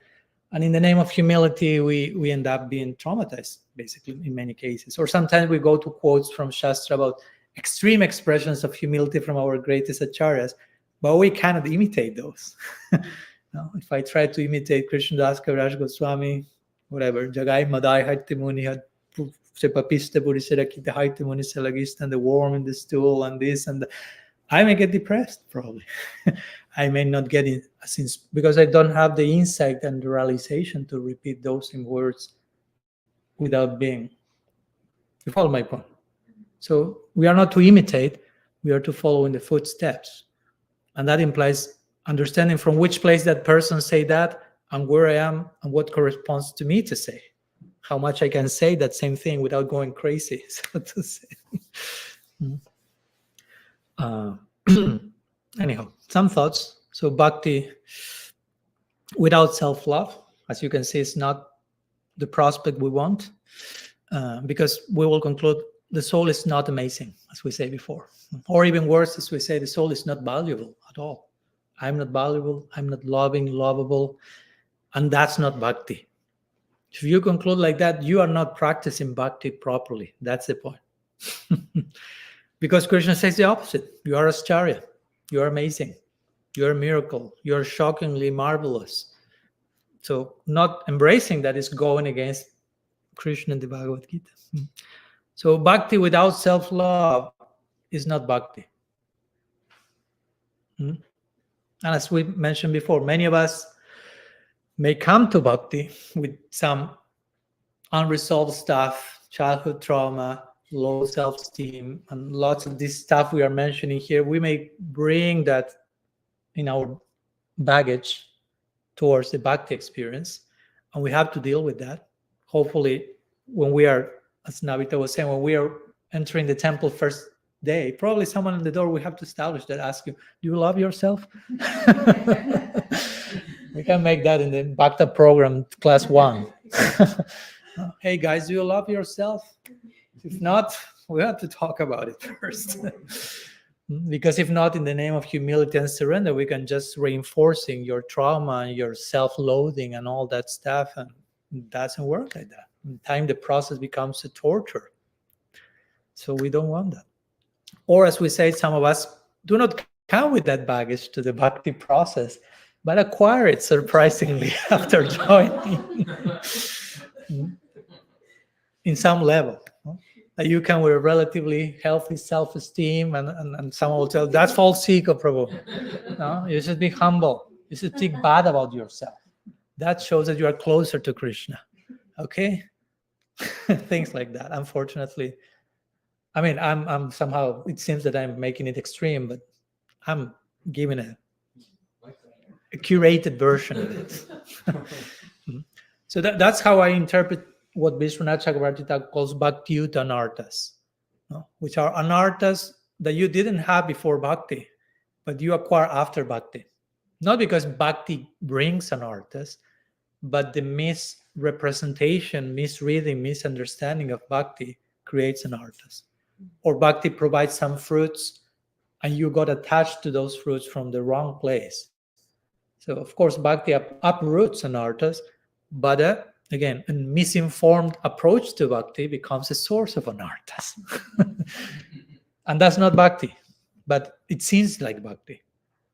in the name of humility, we end up being traumatized, basically, in many cases. Or sometimes we go to quotes from Shastra about extreme expressions of humility from our greatest acharyas, but we cannot imitate those. No, if I try to imitate Krishnadas Kaviraj Goswami, whatever, Jagai Madai Haiti Muni had se papiste burisera kite Haiti Muni se lagist, and the worm in the stool and this and I may get depressed, probably. I may not get it since because I don't have the insight and the realization to repeat those in words without being. You follow my point? So we are not to imitate, we are to follow in the footsteps. And that implies understanding from which place that person say that and where I am and what corresponds to me to say. How much I can say that same thing without going crazy, so to say. Anyhow, some thoughts. So bhakti without self-love, as you can see, is not the prospect we want, because we will conclude the soul is not amazing, as we say before. Or even worse, as we say, the soul is not valuable at all. I'm not valuable, I'm not loving, lovable, and that's not bhakti. If you conclude like that, you are not practicing bhakti properly. That's the point. Because Krishna says the opposite. You are Ascharya. You are amazing. You are a miracle. You are shockingly marvelous. So not embracing that is going against Krishna in the Bhagavad Gita. So bhakti without self-love is not bhakti. And as we mentioned before, many of us may come to bhakti with some unresolved stuff, childhood trauma, low self-esteem, and lots of this stuff we are mentioning here. We may bring that in our baggage towards the bhakti experience, and we have to deal with that. Hopefully, when we are, as Navita was saying, when we are entering the temple first day, probably someone in the door we have to establish that, ask you, do you love yourself? We can make that in the Bhakta program, class 1. Hey guys, do you love yourself? If not, we have to talk about it first. Because if not, in the name of humility and surrender, we can just reinforcing your trauma and your self-loathing and all that stuff, and it doesn't work like that. In time, the process becomes a torture. So we don't want that. Or as we say, some of us do not come with that baggage to the bhakti process, but acquire it surprisingly after joining in some level. You come with a relatively healthy self-esteem, and someone will tell, that's false ego, Prabhu. No, you should be humble. You should think bad about yourself. That shows that you are closer to Krishna. Okay? Things like that. Unfortunately, I mean, I'm somehow, it seems that I'm making it extreme, but I'm giving a curated version of it. So that's how I interpret what Vishwanath Chakravarti calls bhakti-yuta anarthas, which are anarthas that you didn't have before bhakti, but you acquire after bhakti. Not because bhakti brings anarthas, but the misrepresentation, misreading, misunderstanding of bhakti creates anarthas. Or bhakti provides some fruits, and you got attached to those fruits from the wrong place. So, of course, bhakti uproots anarthas, but again, a misinformed approach to bhakti becomes a source of anarthas. And that's not bhakti, but it seems like bhakti.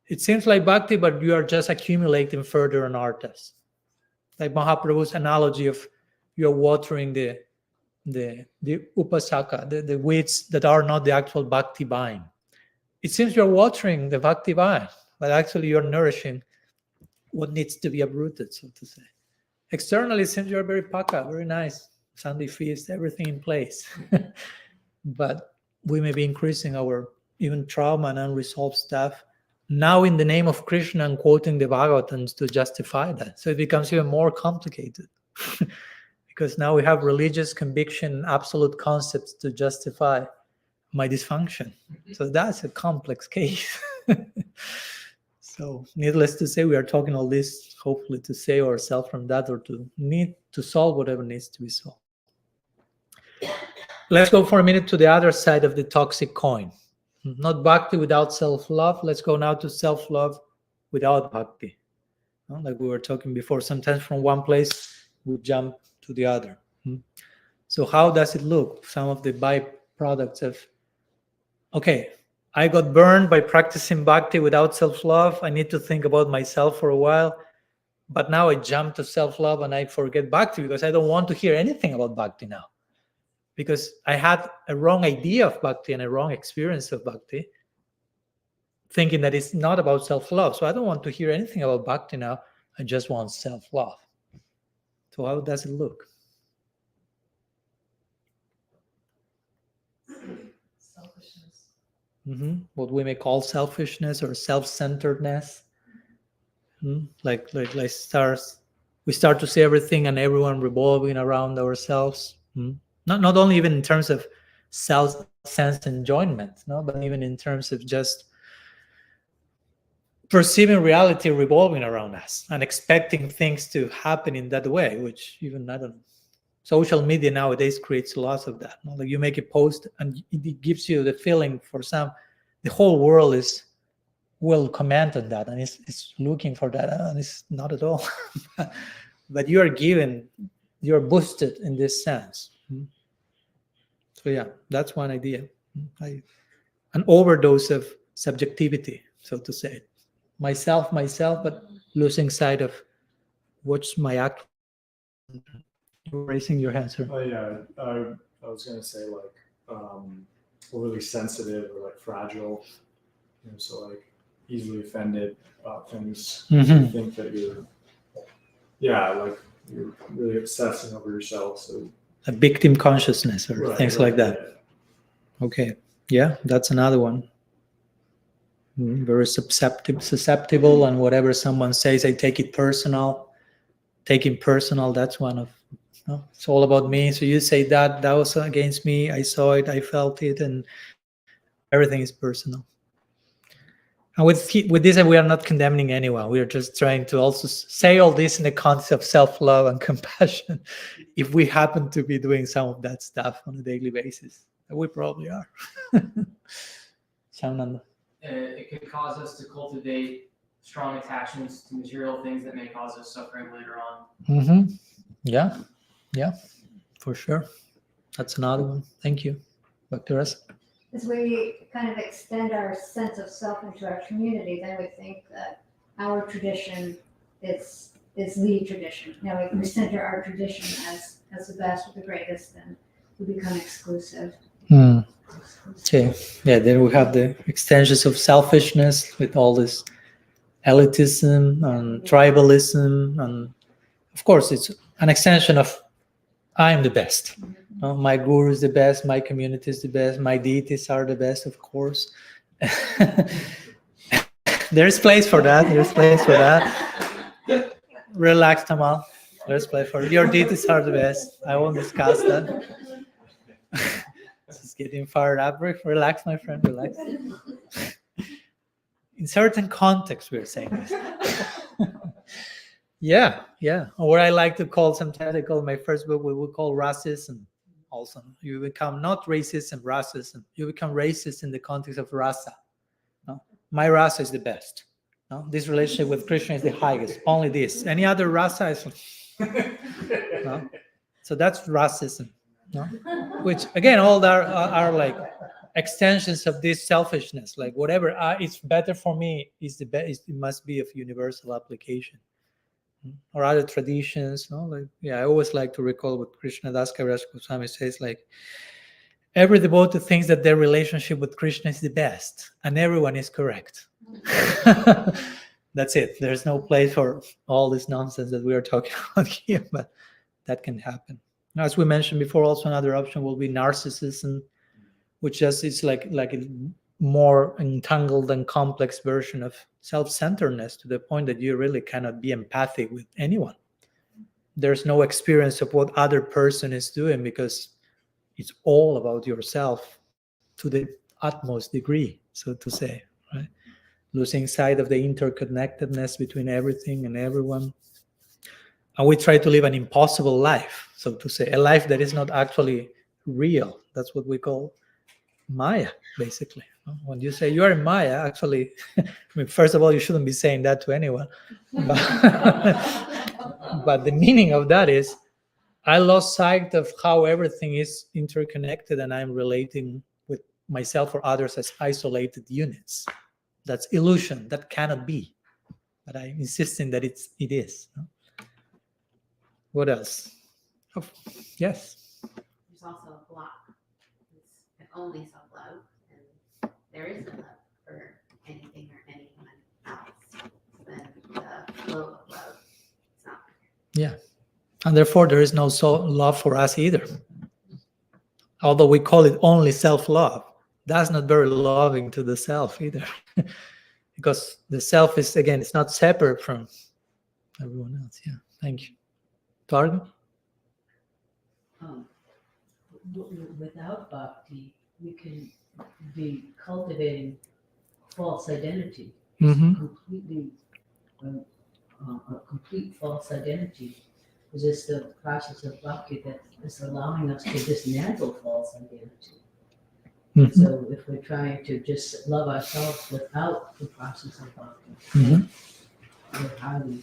It seems like bhakti, but you are just accumulating further anarthas. Like Mahaprabhu's analogy of you're watering the upasaka, the weeds that are not the actual bhakti vine. It seems you're watering the bhakti vine, but actually you're nourishing what needs to be uprooted, so to say. Externally, it seems you're very paka, very nice, Sunday feast, everything in place. But we may be increasing our even trauma and unresolved stuff now in the name of Krishna and quoting the Bhagavatams to justify that. So it becomes even more complicated. Because now we have religious conviction, absolute concepts to justify my dysfunction. So that's a complex case. So needless to say, we are talking all this hopefully to save ourselves from that, or to need to solve whatever needs to be solved. Let's go for a minute to the other side of the toxic coin. Not bhakti without self-love. Let's go now to self-love without bhakti. Like we were talking before, sometimes from one place we jump to the other. So how does it look? Some of the byproducts of, okay, I got burned by practicing bhakti without self-love. I need to think about myself for a while. But now I jump to self-love and I forget bhakti because I don't want to hear anything about bhakti now. Because I had a wrong idea of bhakti and a wrong experience of bhakti, thinking that it's not about self-love. So I don't want to hear anything about bhakti now. I just want self-love. So how does it look? Selfishness. What we may call selfishness or self-centeredness. Like we start to see everything and everyone revolving around ourselves. Not only even in terms of self-sense enjoyment, but even in terms of just perceiving reality revolving around us and expecting things to happen in that way, which even, I don't know, social media nowadays creates lots of that. Like you make a post and it gives you the feeling for some, the whole world will comment on that and it's looking for that, and it's not at all. But you're boosted in this sense. So yeah, that's one idea. An overdose of subjectivity, so to say. Myself, but losing sight of what's my act. You're raising your hand, sir. Oh yeah, I was gonna say like overly sensitive or like fragile. So like easily offended about things. You think that you're really obsessing over yourself. So A victim consciousness or things like that. Yeah. Okay, yeah, that's another one. Very susceptible, and whatever someone says, I take it personal. Taking personal, that's one of, it's all about me. So you say that was against me. I saw it, I felt it, and everything is personal. And with this, we are not condemning anyone. We are just trying to also say all this in the context of self-love and compassion. If we happen to be doing some of that stuff on a daily basis, we probably are. Shananda. It could cause us to cultivate strong attachments to material things that may cause us suffering later on. Yeah, for sure. That's another one. Thank you. Dr. S. As we kind of extend our sense of self into our community, then we think that our tradition is the tradition. Now, if we center our tradition as the best or the greatest, then we become exclusive. Okay. Yeah, then we have the extensions of selfishness with all this elitism and tribalism, and of course it's an extension of I'm the best. My guru is the best, my community is the best, my deities are the best, of course. There's place for that. Relax, Tamal. There's place for it. Your deities are the best. I won't discuss that. Just getting fired up. Relax, my friend, relax. In certain contexts, we're saying this. Yeah. Or what I like to call, sometimes I call my first book, we would call racism. Also, you become not racism, racism. You become racist in the context of rasa. No? My rasa is the best. No? This relationship with Krishna is the highest. Only this. Any other rasa is. No? So that's racism. No? Which again, all that are like extensions of this selfishness. Like whatever is better for me is the best. It must be of universal application. Or other traditions, I always like to recall what Krishna Das Kaviraj Goswami says, like every devotee thinks that their relationship with Krishna is the best and everyone is correct. That's it. There's no place for all this nonsense that we are talking about here, but that can happen. Now, as we mentioned before, also another option will be narcissism, which just is like a more entangled and complex version of self-centeredness, to the point that you really cannot be empathic with anyone. There's no experience of what other person is doing because it's all about yourself to the utmost degree, so to say, right? Losing sight of the interconnectedness between everything and everyone. And we try to live an impossible life, so to say, a life that is not actually real, That's what we call Maya, basically. When you say you are in Maya, actually, I mean, first of all, you shouldn't be saying that to anyone. But the meaning of that is, I lost sight of how everything is interconnected, and I'm relating with myself or others as isolated units. That's illusion. That cannot be. But I'm insisting that it is. No? What else? Oh, yes. There's also a block. It's only self-love, and there is no love for anything or anyone else. Then the flow of love is not there. Yeah. And therefore, there is no love for us either. Although we call it only self-love, that's not very loving to the self either. Because the self is, again, it's not separate from everyone else. Yeah. Thank you. Target? Without bhakti, we can be cultivating false identity. Mm-hmm. Completely, a complete false identity. Is this the process of bhakti that is allowing us to dismantle false identity? Mm-hmm. So if we're trying to just love ourselves without the process of bhakti, Mm-hmm. we're highly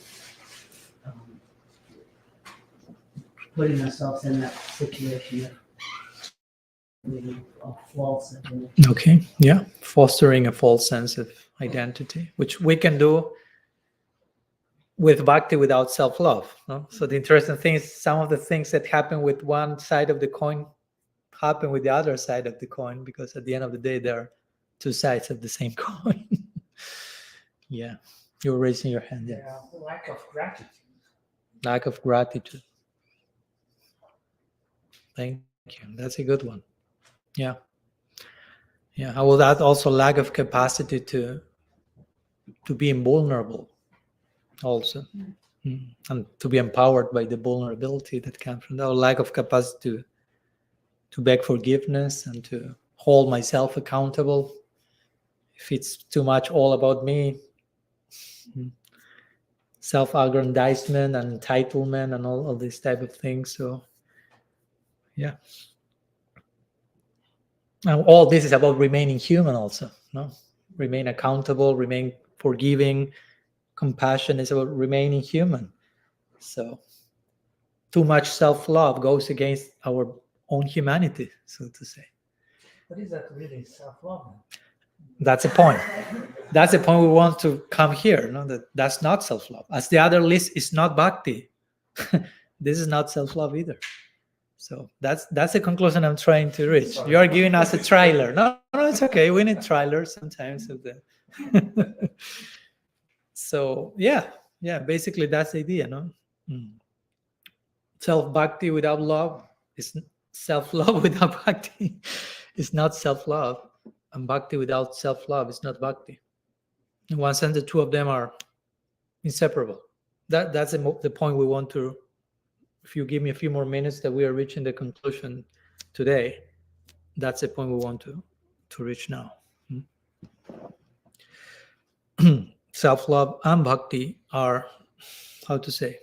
putting ourselves in that situation of false identity. Okay. Yeah. Fostering a false sense of identity, which we can do with bhakti without self-love. No? So the interesting thing is, some of the things that happen with one side of the coin happen with the other side of the coin, because at the end of the day, there are two sides of the same coin. Yeah. You're raising your hand. Yeah. Yeah, lack of gratitude. Lack of gratitude. Thank you. That's a good one. Yeah. Yeah. I will add also lack of capacity to be invulnerable also. And to be empowered by the vulnerability that comes from that, lack of capacity to beg forgiveness and to hold myself accountable. If it's too much all about me, self-aggrandizement and entitlement and all these type of things. So, yeah. And all this is about remaining human also, no? Remain accountable, remain forgiving. Compassion is about remaining human. So too much self-love goes against our own humanity, so to say. What is that really, self-love? That's a point. That's the point we want to come here. No? That's not self-love. As the other list is not bhakti, this is not self-love either. So that's the conclusion I'm trying to reach. You are giving us a trailer. No, it's okay. We need trailers sometimes of them. So yeah, basically that's the idea, no? Self-bhakti without love is self-love without bhakti. It's not self-love. And bhakti without self-love is not bhakti. In one sense, the two of them are inseparable. That's the point we want to. If you give me a few more minutes that we are reaching the conclusion today, that's the point we want to reach now. Self-love and bhakti are, how to say,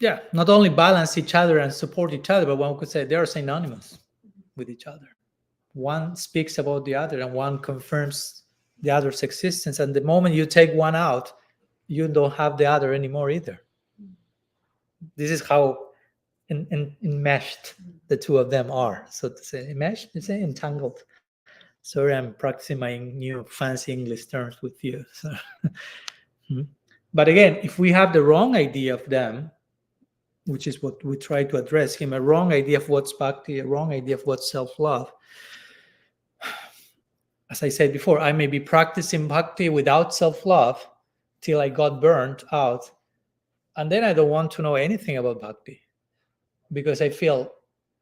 not only balance each other and support each other, but one could say they are synonymous with each other. One speaks about the other and one confirms the other's existence. And the moment you take one out, you don't have the other anymore either. This is how enmeshed the two of them are, so to say. Enmeshed, you say, entangled. Sorry, I'm practicing my new fancy English terms with you. So. But again, if we have the wrong idea of them, which is what we try to address him, a wrong idea of what's bhakti, a wrong idea of what's self-love. As I said before, I may be practicing bhakti without self-love till I got burnt out. And then I don't want to know anything about bhakti because I feel,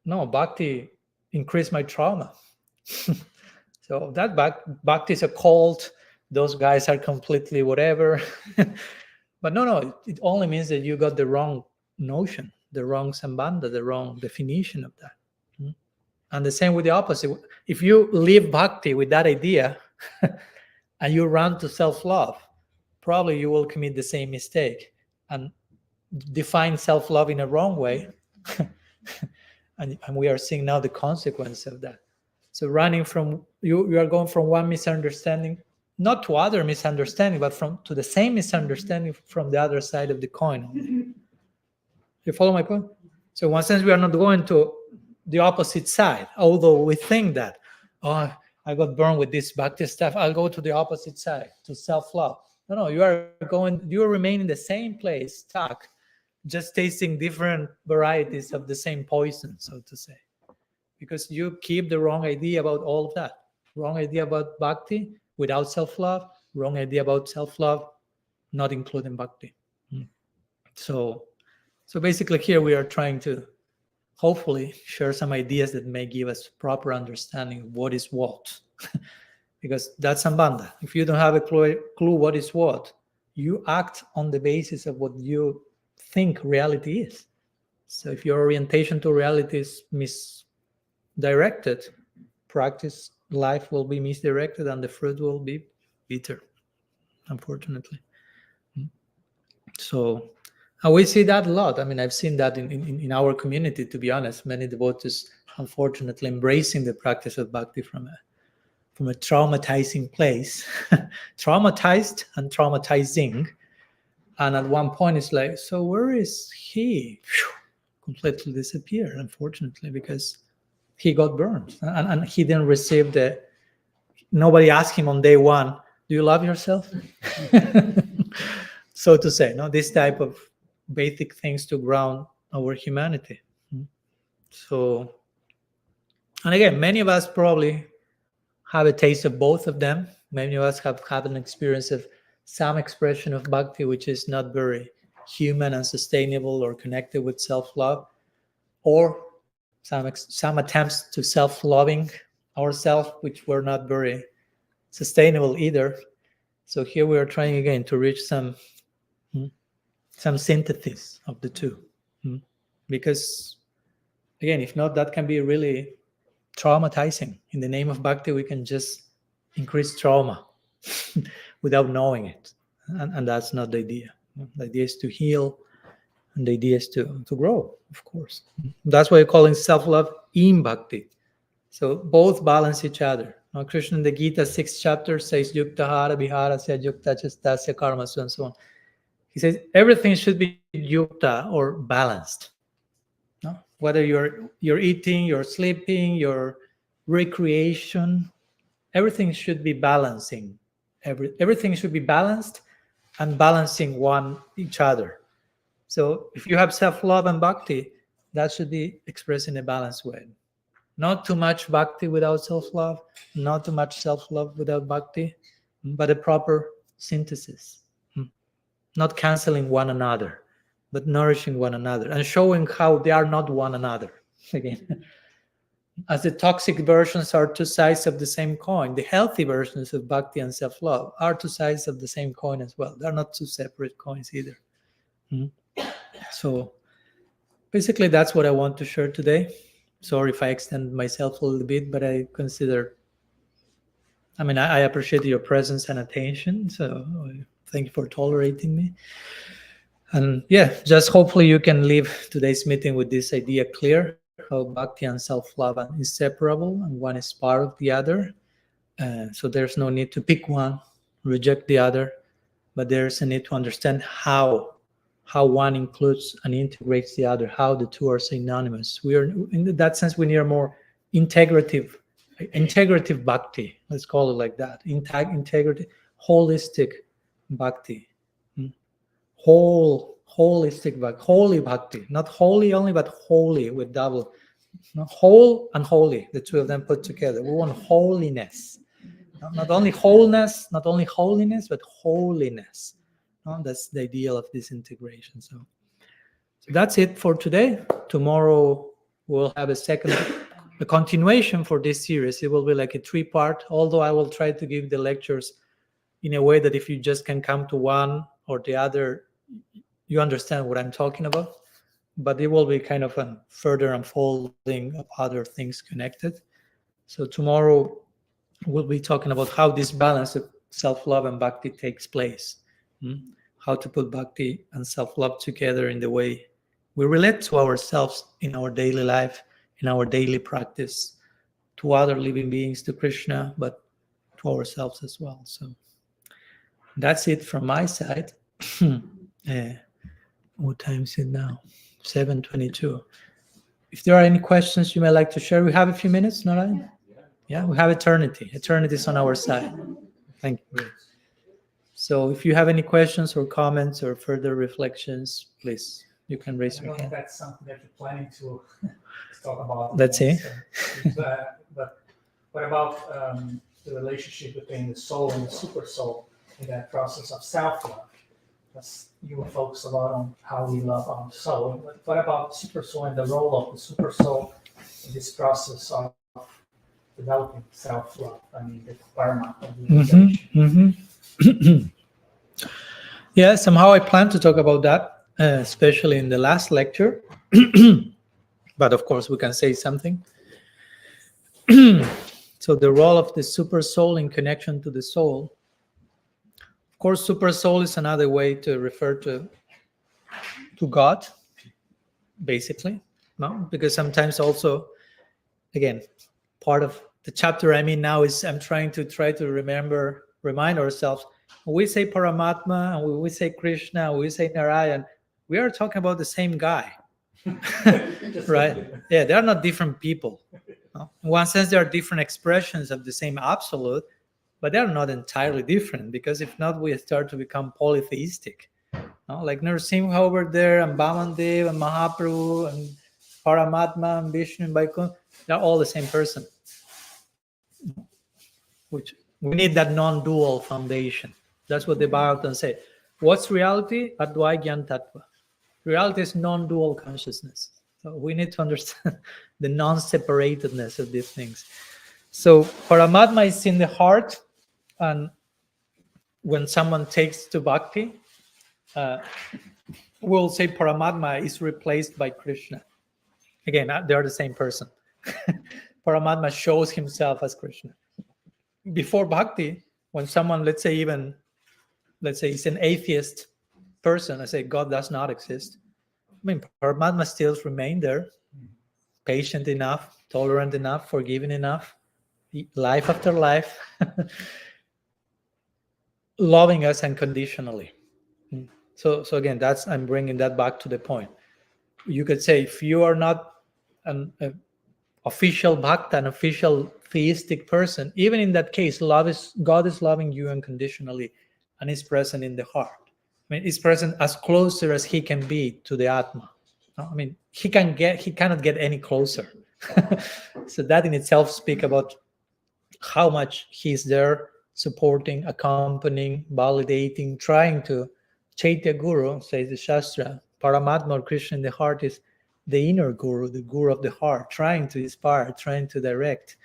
no, bhakti increased my trauma. So that bhakti is a cult. Those guys are completely whatever. But no, it only means that you got the wrong notion, the wrong sambandha, the wrong definition of that. And the same with the opposite. If you live bhakti with that idea and you run to self-love, probably you will commit the same mistake and define self-love in a wrong way and we are seeing now the consequence of that. So running from you are going from one misunderstanding, not to other misunderstanding, but to the same misunderstanding from the other side of the coin. You follow my point? So in one sense, we are not going to the opposite side, although we think that, oh, I got burned with this bhakti stuff, I'll go to the opposite side, to self-love. No, you are remaining in the same place, stuck, just tasting different varieties of the same poison, so to say. Because you keep the wrong idea about all of that. Wrong idea about bhakti without self-love, wrong idea about self-love, not including bhakti. So basically here we are trying to hopefully share some ideas that may give us proper understanding of what is what. Because that's Sambandha. If you don't have a clue what is what, you act on the basis of what you think reality is. So if your orientation to reality is misdirected, practice life will be misdirected and the fruit will be bitter, unfortunately. So we see that a lot. I mean, I've seen that in our community, to be honest. Many devotees, unfortunately, embracing the practice of bhakti from a traumatizing place, traumatized and traumatizing. And at one point, it's like, so where is he? Completely disappeared, unfortunately, because he got burned. And he didn't receive nobody asked him on day one, do you love yourself? So to say, this type of basic things to ground our humanity. So, and again, many of us probably have a taste of both of them. Many of us have had an experience of some expression of bhakti which is not very human and sustainable or connected with self-love, or some attempts to self-loving ourselves which were not very sustainable either. So here we are trying again to reach some synthesis of the two, because again, if not, that can be really traumatizing. In the name of bhakti, we can just increase trauma without knowing it, and that's not the idea. The idea is to heal, and the idea is to grow, of course. That's why you're calling self-love in bhakti. So both balance each other. Now, Krishna in the Gita 6th chapter says yukta hara viharasya yukta chastasya karmasu, and so on. He says everything should be yukta or balanced. No? Whether you're eating, you're sleeping, your recreation, everything should be balancing. Everything should be balanced and balancing each other. So if you have self-love and bhakti, that should be expressed in a balanced way. Not too much bhakti without self-love, not too much self-love without bhakti, but a proper synthesis. Not canceling one another, but nourishing one another and showing how they are not one another. Again, as the toxic versions are two sides of the same coin, the healthy versions of bhakti and self-love are two sides of the same coin as well. They're not two separate coins either. So basically, that's what I want to share today. Sorry if I extend myself a little bit, but I appreciate your presence and attention. So thank you for tolerating me. And just hopefully you can leave today's meeting with this idea clear, how bhakti and self-love are inseparable and one is part of the other. So there's no need to pick one, reject the other, but there's a need to understand how one includes and integrates the other, how the two are synonymous. We are, in that sense, we need a more integrative bhakti. Let's call it like that. Integrative, holistic bhakti. Holistic bhakti. Holy bhakti. Not holy only, but holy with double. Whole and holy, the two of them put together. We want holiness. Not only wholeness, not only holiness, but holiness. That's the ideal of this integration. So that's it for today. Tomorrow we'll have a continuation for this series. It will be like a 3-part, although I will try to give the lectures in a way that if you just can come to one or the other, you understand what I'm talking about. But it will be kind of a further unfolding of other things connected. So tomorrow we'll be talking about how this balance of self-love and bhakti takes place. How to put bhakti and self-love together in the way we relate to ourselves in our daily life, in our daily practice, to other living beings, to Krishna, but to ourselves as well. So that's it from my side. What time is it now? 7:22. If there are any questions you may like to share, we have a few minutes, Narayan? Yeah, we have eternity. Eternity is on our side. Thank you. So if you have any questions or comments or further reflections, please, you can raise I your don't know if hand. that's something that you're planning to talk about. Let's see. But what about the relationship between the soul and the super soul in that process of self-love? Because you will focus a lot on how we love our soul. But what about super soul and the role of the super soul in this process of developing self-love? I mean, the karma of the realization. Yeah, somehow I plan to talk about that, especially in the last lecture. But of course, we can say something. So the role of the super soul in connection to the soul. Of course, super soul is another way to refer to God, basically, no? Because sometimes also, again, part of the chapter I'm in now is I'm trying to remind ourselves, when we say Paramatma, and when we say Krishna, when we say Narayan, we are talking about the same guy, right? Yeah, they are not different people. No? In one sense, they are different expressions of the same absolute, but they are not entirely different, because if not, we start to become polytheistic. No? Like Narasimha over there, and Vamandev, and Mahaprabhu, and Paramatma, and Vishnu, and Vaikuntha, they're all the same person. Which we need that non-dual foundation. That's what the Bhagavatam say. What's reality? Advai Gyan Tattva. Reality is non-dual consciousness. So we need to understand the non-separatedness of these things. So Paramatma is in the heart, and when someone takes to bhakti, we'll say Paramatma is replaced by Krishna. Again, they are the same person. Paramatma shows himself as Krishna. Before bhakti, when someone, let's say he's an atheist person, I say God does not exist. I mean, Paramatma still remain there, patient enough, tolerant enough, forgiving enough, life after life, loving us unconditionally. So again, I'm bringing that back to the point. You could say, if you are not an official bhakta, an official theistic person, even in that case, God is loving you unconditionally, and is present in the heart. I mean, he's present as closer as he can be to the Atma. No? I mean, he cannot get any closer. So that in itself speaks about how much he's there, supporting, accompanying, validating, trying to. Chaitya Guru, says the Shastra, Paramatma or Krishna in the heart is the inner guru, the guru of the heart, trying to inspire, trying to direct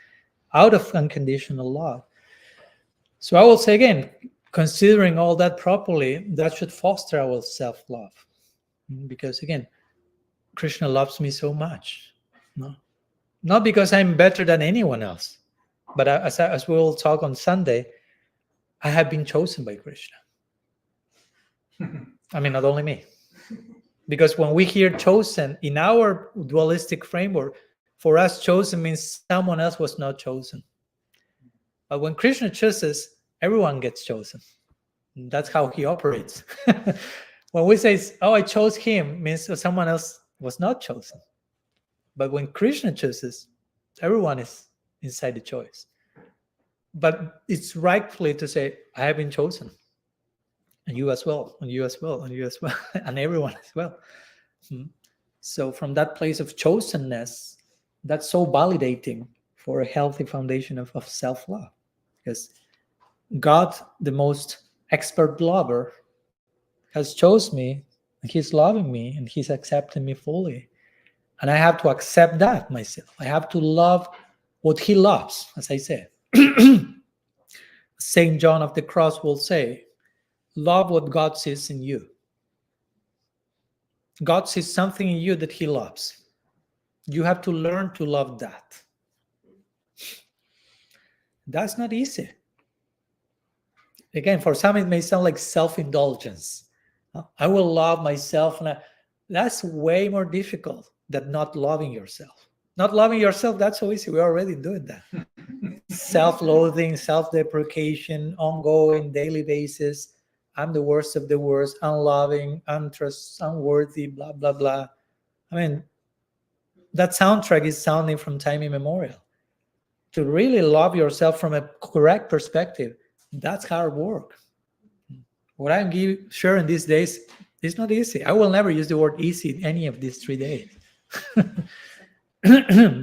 out of unconditional love. So I will say again, considering all that properly, that should foster our self-love. Because again, Krishna loves me so much. No? Not because I'm better than anyone else, but as we will talk on Sunday, I have been chosen by Krishna. I mean, not only me. Because when we hear chosen, in our dualistic framework, for us, chosen means someone else was not chosen. But when Krishna chooses, everyone gets chosen. That's how he operates. When we say, oh, I chose him, means someone else was not chosen. But when Krishna chooses, everyone is inside the choice. But it's rightfully to say, I have been chosen. And you as well, and you as well, and you as well, and everyone as well. So from that place of chosenness, that's so validating for a healthy foundation of self-love. Because God, the most expert lover, has chose me, and he's loving me, and he's accepting me fully. And I have to accept that myself. I have to love what he loves, as I said. Saint John of the Cross will say, love what God sees in you. God sees something in you that he loves. You have to learn to love that. That's not easy. Again, for some it may sound like self-indulgence. I will love myself. And That's way more difficult than not loving yourself. Not loving yourself, that's so easy. We're already doing that. Self-loathing, self-deprecation, ongoing, daily basis. I'm the worst of the worst, unloving, unworthy, blah, blah, blah. I mean, that soundtrack is sounding from time immemorial. To really love yourself from a correct perspective, that's hard work. What I'm sharing these days is not easy. I will never use the word easy in any of these 3 days.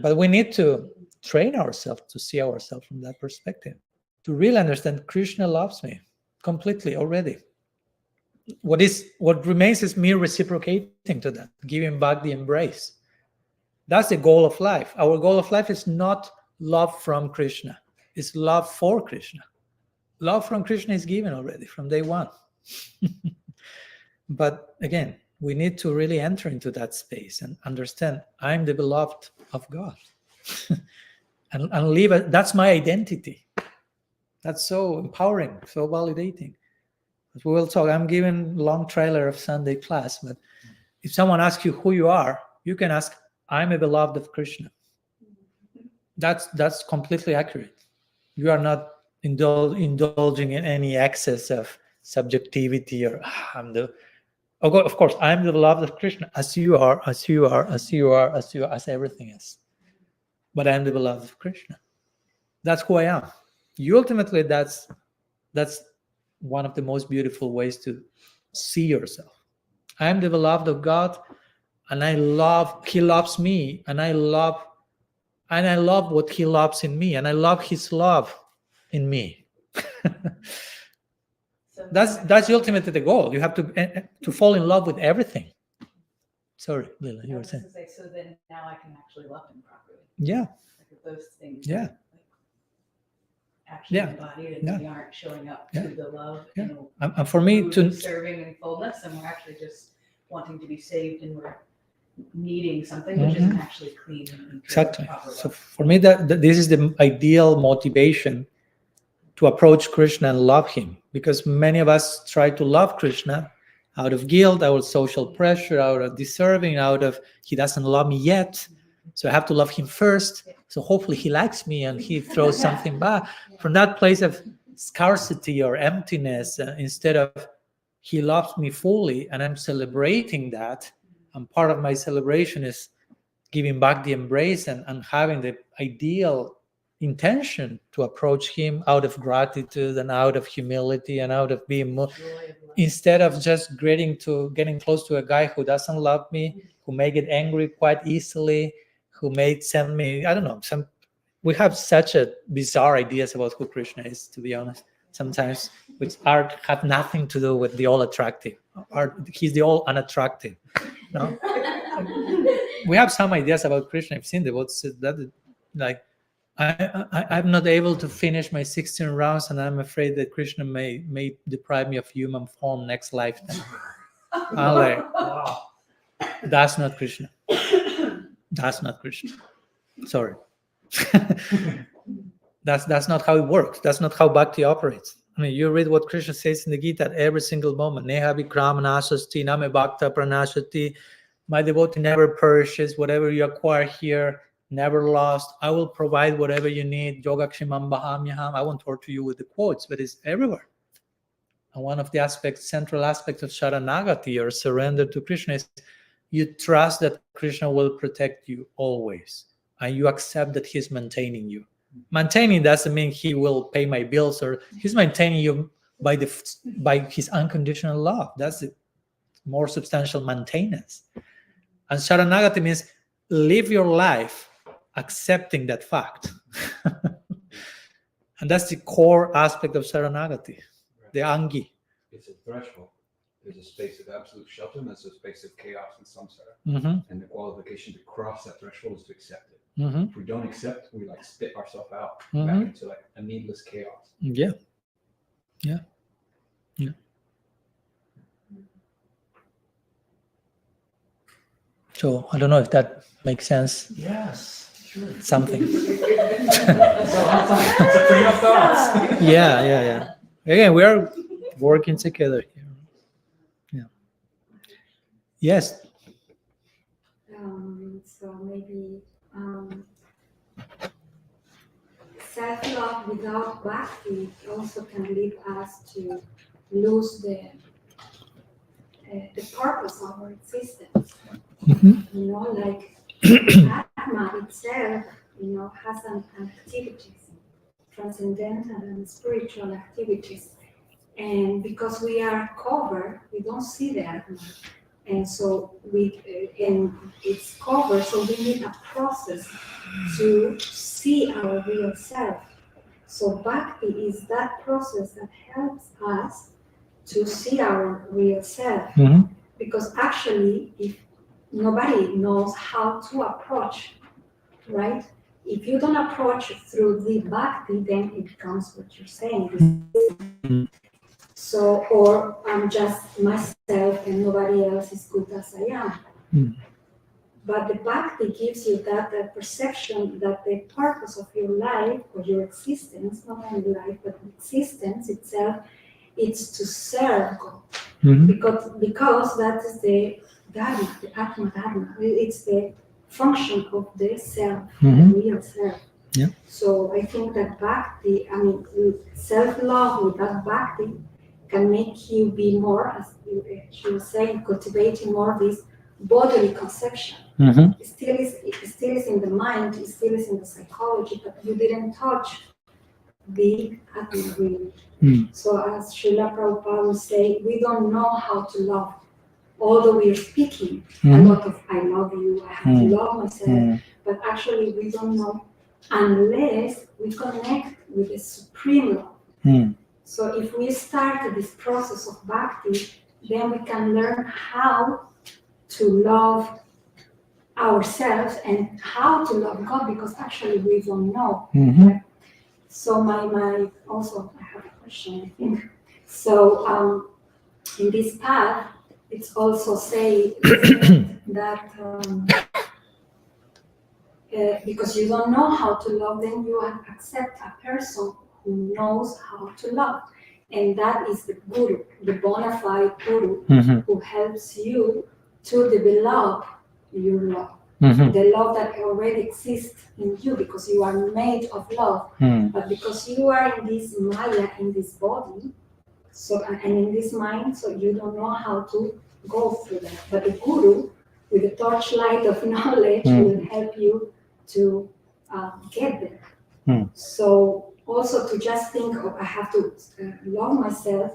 But we need to train ourselves to see ourselves from that perspective, to really understand Krishna loves me completely already. What remains is me reciprocating to that, giving back the embrace. That's the goal of life. Our goal of life is not love from Krishna. It's love for Krishna. Love from Krishna is given already from day one. But again, we need to really enter into that space and understand I'm the beloved of God. and live it. That's my identity. That's so empowering, so validating. As we will talk, I'm giving long trailer of Sunday class, but if someone asks you who you are, you can ask, I'm a beloved of Krishna. That's completely accurate. You are not indulging in any excess of subjectivity or of course, I'm the beloved of Krishna, as you are, as you are, as you are, as you are, as everything is. But I'm the beloved of Krishna. That's who I am. Ultimately, that's one of the most beautiful ways to see yourself. I'm the beloved of God, and He loves me, and I love what He loves in me, and I love His love in me. That's ultimately the goal. You have to fall in love with everything. Sorry, Lila, you were saying. So then now I can actually love him properly. Yeah. Like if those things. Yeah. Like actually Yeah. embodied and Yeah. we aren't showing up Yeah. to the love. Yeah. You know, And for me to serving in fullness, and we're actually just wanting to be saved, and we're needing something which isn't actually clean and pure. exactly. Proper So love. for me, that this is the ideal motivation to approach Krishna and love him, because many of us try to love Krishna out of guilt, out of social pressure, out of deserving, out of he doesn't love me yet, so I have to love him first, so hopefully he likes me and he throws something back. From that place of scarcity or emptiness, instead of he loves me fully and I'm celebrating that, and part of my celebration is giving back the embrace and having the ideal intention to approach him out of gratitude and out of humility and out of being more, instead of just getting close to a guy who doesn't love me, who may get angry quite easily, who may send me, I don't know, we have such a bizarre ideas about who Krishna is, to be honest, sometimes, which have nothing to do with the all attractive. He's the all unattractive. No? We have some ideas about Krishna. I've seen devotees that, like, I'm not able to finish my 16 rounds, and I'm afraid that Krishna may deprive me of human form next lifetime. I'm like, wow, that's not Krishna. That's not Krishna. Sorry. That's not how it works. That's not how Bhakti operates. I mean, you read what Krishna says in the Gita at every single moment. Neha vikram nasasti, name bhakta pranashati. My devotee never perishes. Whatever you acquire here, never lost. I will provide whatever you need. Yogakshimam bahamyaham. I won't torture you with the quotes, but it's everywhere. And one of the central aspects of Sharanagati, or surrender to Krishna, is you trust that Krishna will protect you always. And you accept that he's maintaining you. Maintaining doesn't mean he will pay my bills, or he's maintaining you by his unconditional love. That's the more substantial maintenance. And Sharanagati means live your life accepting that fact. And that's the core aspect of Sharanagati, the Angi. It's a threshold. There's a space of absolute shelter, and there's a space of chaos and samsara. Mm-hmm. And the qualification to cross that threshold is to accept it. Mm-hmm. If we don't accept, we like spit ourselves out Mm-hmm. back into like a needless chaos. Yeah. Yeah. Yeah. So I don't know if that makes sense. Yes, sure. Something. It's a train of thoughts. Yeah. Again, we are working together here. Yeah. Yes. maybe self-love without bhakti also can lead us to lose the purpose of our existence. Mhm. You know, like Atma itself, you know, has an activities, transcendental and spiritual activities. And because we are covered, we don't see the Atma. And so and it's covered, so we need a process to see our real self. So bhakti is that process that helps us to see our real self. Mhm. Because actually, if nobody knows how to approach, right? If you don't approach through the bhakti, then it becomes what you're saying. So, or I'm just myself and nobody else is good as I am. Mm. But the bhakti gives you that perception that the purpose of your life or your existence, not only life, but existence itself, it's to serve God. Mhm. Because that is the dharma, the atma dharma. It's the function of the self, Mhm. the real self. Yeah. So I think that bhakti, self-love without bhakti can make you be more, as she was saying, cultivating more this bodily conception. Mhm. It still is in the mind, it still is in the psychology, but you didn't touch the atma really. Mm. So as Srila Prabhupada would say, we don't know how to love, although we are speaking a lot of I love you, I have to love myself, but actually we don't know unless we connect with the supreme love. Mm. So if we start this process of bhakti, then we can learn how to love ourselves and how to love God, because actually we don't know. Mhm. So my also I have a question, I think. So in this path, it's also say that because you don't know how to love, then you accept a person who knows how to love, and that is the guru, the bona fide guru, Mhm. who helps you to develop your love. Mhm. The love that already exists in you because you are made of love. Mm. But because you are in this maya, in this body, so and in this mind, so you don't know how to go through that. But the guru, with the torchlight of knowledge, will help you to get there. Mm. So also to just think of I have to love myself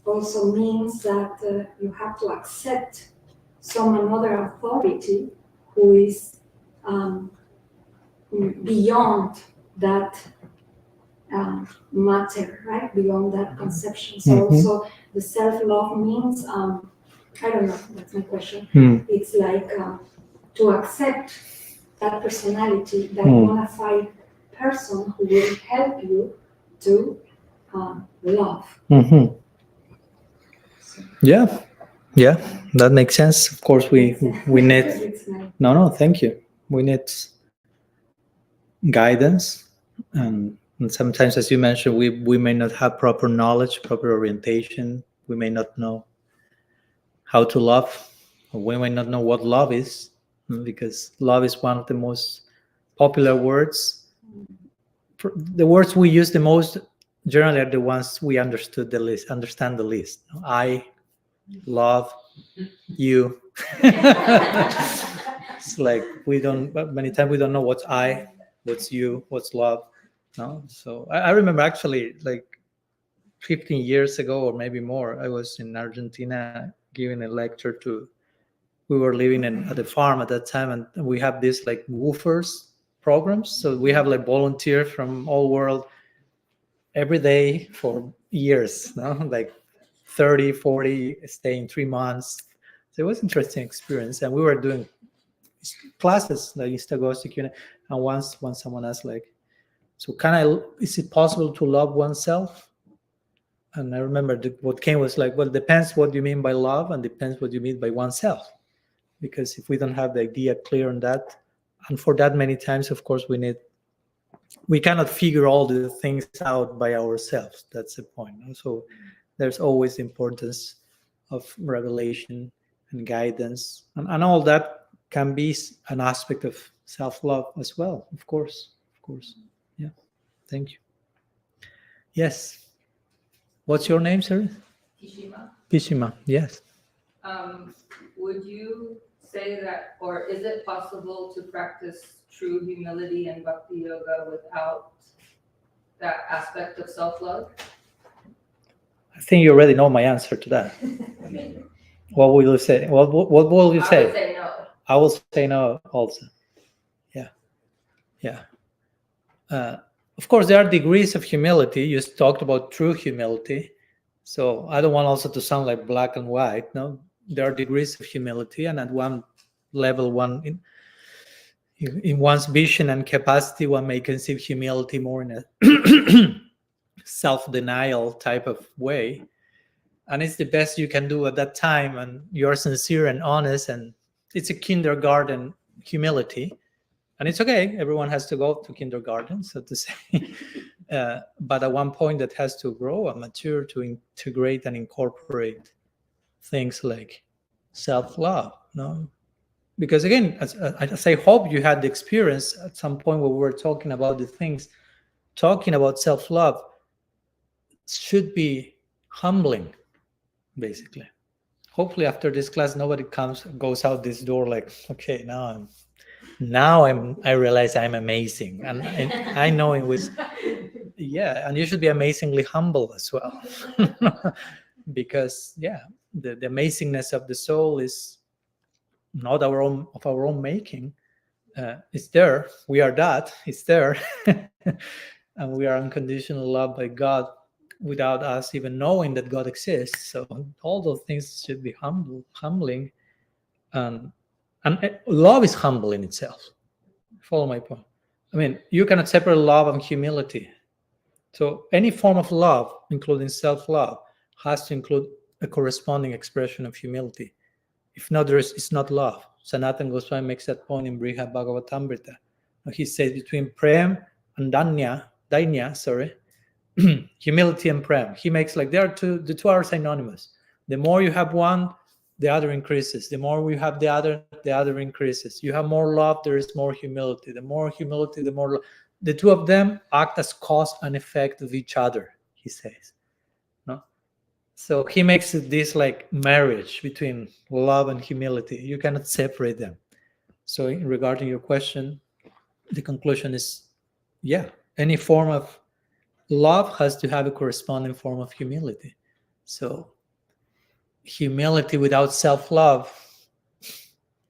also means that you have to accept some another authority who is beyond that matter, right? Beyond that conception. So also the self-love means, I don't know, that's my question. It's like to accept that personality, that bona fide person who will help you to love. Mhm. Yeah, yeah, that makes sense. Of course, we need. It's nice. No, thank you. We need guidance, and sometimes, as you mentioned, we may not have proper knowledge, proper orientation. We may not know how to love, or we may not know what love is, because love is one of the most popular words. The words we use the most generally are the ones we understand the least. I love you. It's like many times we don't know what's I, what's you, what's love. No, so I remember actually like 15 years ago or maybe more, I was in Argentina giving a lecture to. We were living at the farm at that time, and we have these like woofers programs. So we have like volunteers from all world every day for years, no? Like 30, 40, staying 3 months. So it was an interesting experience. And we were doing classes like Instagostic, and once someone asked like, so is it possible to love oneself? And I remember what came was like, well, it depends what you mean by love and depends what you mean by oneself. Because if we don't have the idea clear on that, and for that many times, of course, we cannot figure all the things out by ourselves. That's the point. So there's always the importance of revelation and guidance and all that can be an aspect of self-love as well. Of course. Yeah. Thank you. Yes. What's your name, sir? Kishima. Pishima. Yes. Would you say that, or is it possible to practice true humility and bhakti yoga without that aspect of self-love? I think you already know my answer to that. What will you say? What will you I say? would say no. I will say no also. Yeah. Of course, there are degrees of humility. You talked about true humility. So I don't want also to sound like black and white. No, there are degrees of humility, and at one level, in one's vision and capacity, one may conceive humility more in a self-denial type of way. And it's the best you can do at that time, and you're sincere and honest, and it's a kindergarten humility. And it's okay, everyone has to go to kindergarten, so to say. But at one point that has to grow and mature to integrate and incorporate things like self-love. No? Because again, as I hope you had the experience at some point where we were talking about the things, talking about self-love should be humbling, basically. Hopefully after this class, nobody goes out this door like, okay, I realize I'm amazing, and I know it was, yeah, and you should be amazingly humble as well, because the amazingness of the soul is not of our own making. It's there. We are that. It's there, and we are unconditionally loved by God without us even knowing that God exists. So all those things should be humbling, and love is humble in itself. Follow my point. I mean, you cannot separate love and humility. So any form of love, including self-love, has to include a corresponding expression of humility. If not, it's not love. Sanatana Goswami makes that point in Brihad Bhagavatamrita. He says between prem and dainya, humility and prem. He makes like the two are synonymous. The more you have one, the other increases. The more we have the other increases. You have more love, there is more humility. The more humility, the more love. The two of them act as cause and effect of each other, he says. No? So he makes this like marriage between love and humility. You cannot separate them. So regarding your question, the conclusion is, any form of love has to have a corresponding form of humility. So humility without self-love,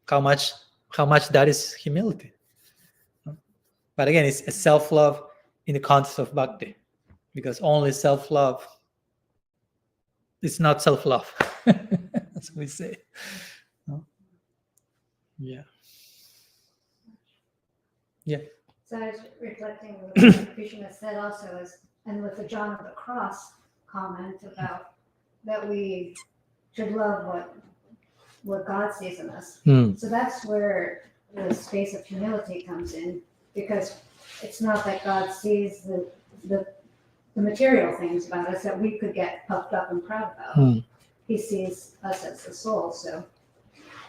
how much that is humility. But again, it's a self-love in the context of bhakti, because only self-love is not self-love, as we say. Yeah. So I was reflecting on what Krishna said also, and with the John of the Cross comment about that we should love what God sees in us. So that's where the space of humility comes in, because it's not that God sees the material things about us that we could get puffed up and proud about. He sees us as the soul. So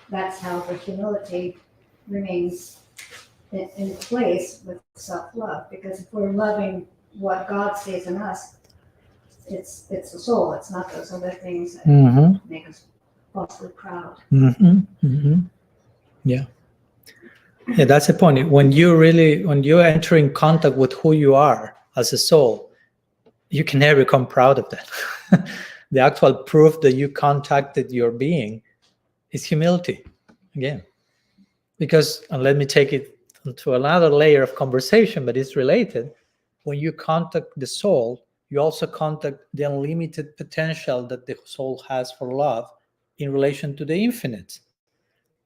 that's how the humility remains in place with self-love, because if we're loving what God sees in us, it's the soul. It's not those other things that make us falsely proud. Yeah, that's the point. When you enter in contact with who you are as a soul, you can never become proud of that. The actual proof that you contacted your being is humility, again. Because, and let me take it to another layer of conversation, but it's related. When you contact the soul, you also contact the unlimited potential that the soul has for love in relation to the infinite.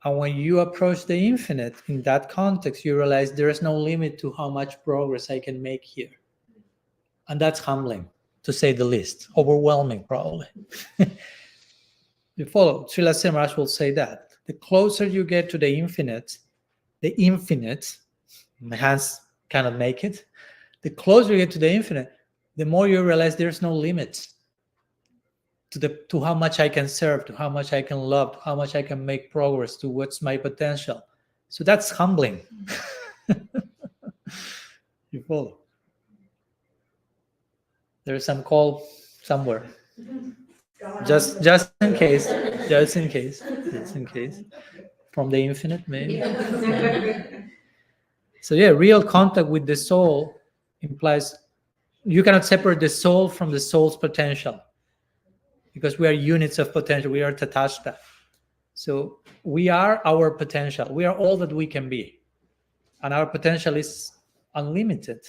And when you approach the infinite in that context, you realize there is no limit to how much progress I can make here. And that's humbling, to say the least. Overwhelming, probably. You follow? Srila Simraj will say that. The closer you get to the infinite, my hands cannot make it. The closer you get to the infinite, the more you realize there's no limits to how much I can serve, to how much I can love, to how much I can make progress, to what's my potential. So that's humbling. You follow? There's some call somewhere. Just in case, just in case, just in case. From the infinite, maybe. So yeah, real contact with the soul implies you cannot separate the soul from the soul's potential, because we are units of potential. We are tatashta. So we are our potential. We are all that we can be. And our potential is unlimited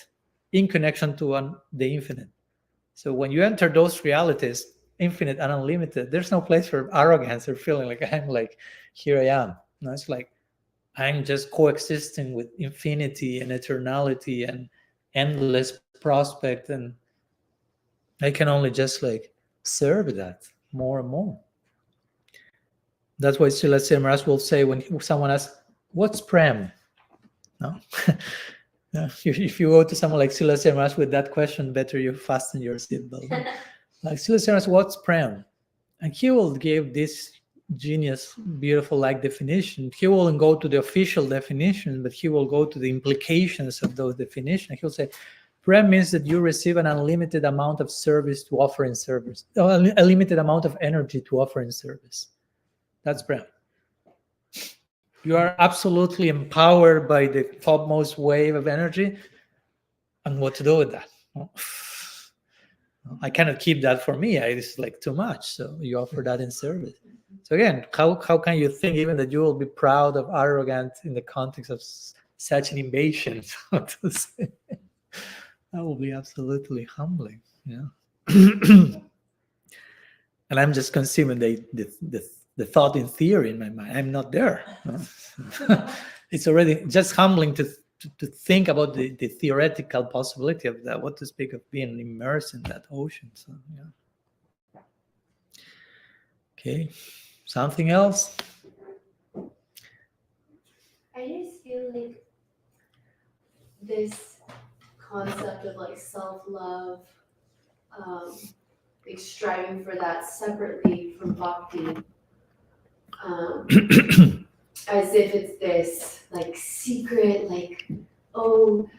in connection to the infinite. So when you enter those realities, infinite and unlimited, there's no place for arrogance or feeling like I'm like, here I am. No, it's like I'm just coexisting with infinity and eternality and endless prospect, and I can only just like serve that more and more. That's why Srila Maharaj will say when someone asks, "What's prem?" No, yeah. If you go to someone like Srila Maharaj with that question, better you fasten your seatbelt. Like Srila Maharaj, what's prem? And he will give this genius, beautiful like definition. He won't go to the official definition, but he will go to the implications of those definitions. He'll say, prem means that you receive an unlimited amount of service to offer in service, or a limited amount of energy to offer in service. That's prem. You are absolutely empowered by the topmost wave of energy, and what to do with that? I cannot keep that for me. It's like too much. So you offer that in service. So again, how can you think even that you will be proud of arrogant in the context of such an invasion? So to say? That will be absolutely humbling. Yeah. And I'm just consuming the thought in theory in my mind. I'm not there. It's already just humbling to think about the theoretical possibility of that. What to speak of being immersed in that ocean. So yeah. Okay. Something else? I just feel like this concept of like self-love, like striving for that separately from bhakti, as if it's this like secret, like, oh,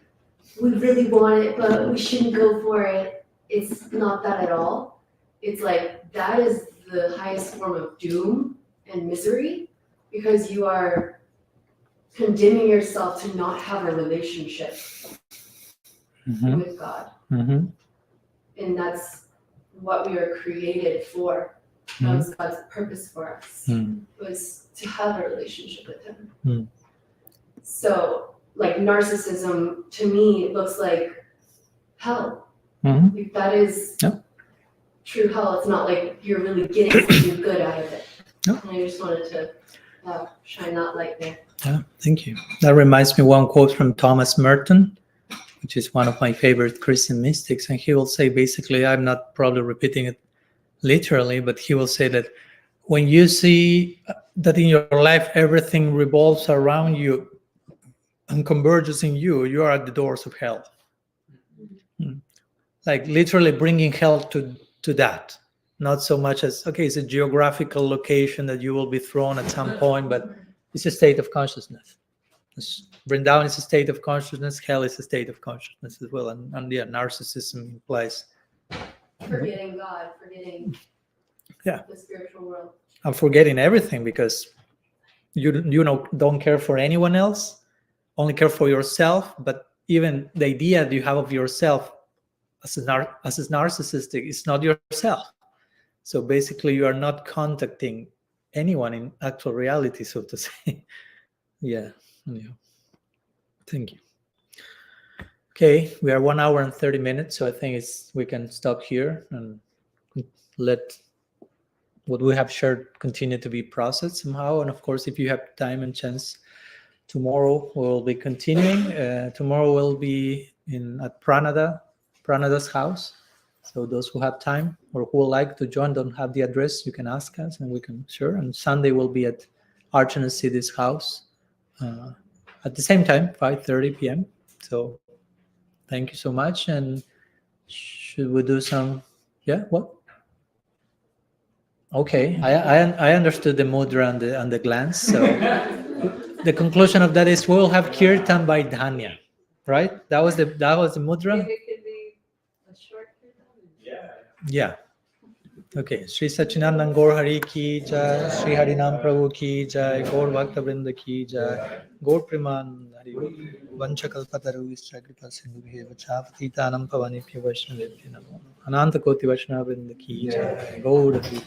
we really want it, but we shouldn't go for it. It's not that at all. It's like that is the highest form of doom and misery, because you are condemning yourself to not have a relationship with God. Mm-hmm. And that's what we were created for. That was God's purpose for us, was to have a relationship with Him. So, like narcissism, to me, looks like hell. Like, that is true hell. It's not like you're really getting something good out of it. And I just wanted to shine that light there. Yeah, thank you. That reminds me one quote from Thomas Merton, which is one of my favorite Christian mystics. And he will say, basically, I'm not probably repeating it literally, but he will say that when you see that in your life everything revolves around you and converges in you, you are at the doors of hell. Like literally bringing hell to that. Not so much as, okay, it's a geographical location that you will be thrown at some point, but it's a state of consciousness. Vrindavan is a state of consciousness, hell is a state of consciousness as well. And yeah, narcissism implies Forgetting God, forgetting the spiritual world. I'm forgetting everything because you don't care for anyone else, only care for yourself. But even the idea that you have of yourself as narcissistic is not yourself. So basically, you are not contacting anyone in actual reality, so to say. Yeah. Thank you. Okay, we are 1 hour and 30 minutes, so I think we can stop here and let what we have shared continue to be processed somehow. And of course, if you have time and chance, tomorrow we'll be continuing. Tomorrow we'll be at Pranada's house. So those who have time or who would like to join, don't have the address, you can ask us and we can share. And Sunday we'll be at Archana Siddhi's house at the same time, 5:30 p.m. So thank you so much. And should we do some? Yeah. What? Okay. I understood the mudra and the glance. So the conclusion of that is we'll have kirtan by Dhanya, right? That was the mudra. Maybe it could be a short kirtan. Yeah. Okay. Sri Sachinandan Gaur Hari ki jai, Sri Harinam Prabhu ki jai, Gaur Bhakta Vrinda ki jai, Gaur Priman Hari Vanchakalpataru Ischakripa Sindhu Bheva Chapati Tanam Pavanipya Vaishnavipya Namo Ananta Koti Vaishnava Vrinda ki jai, Gaur Hari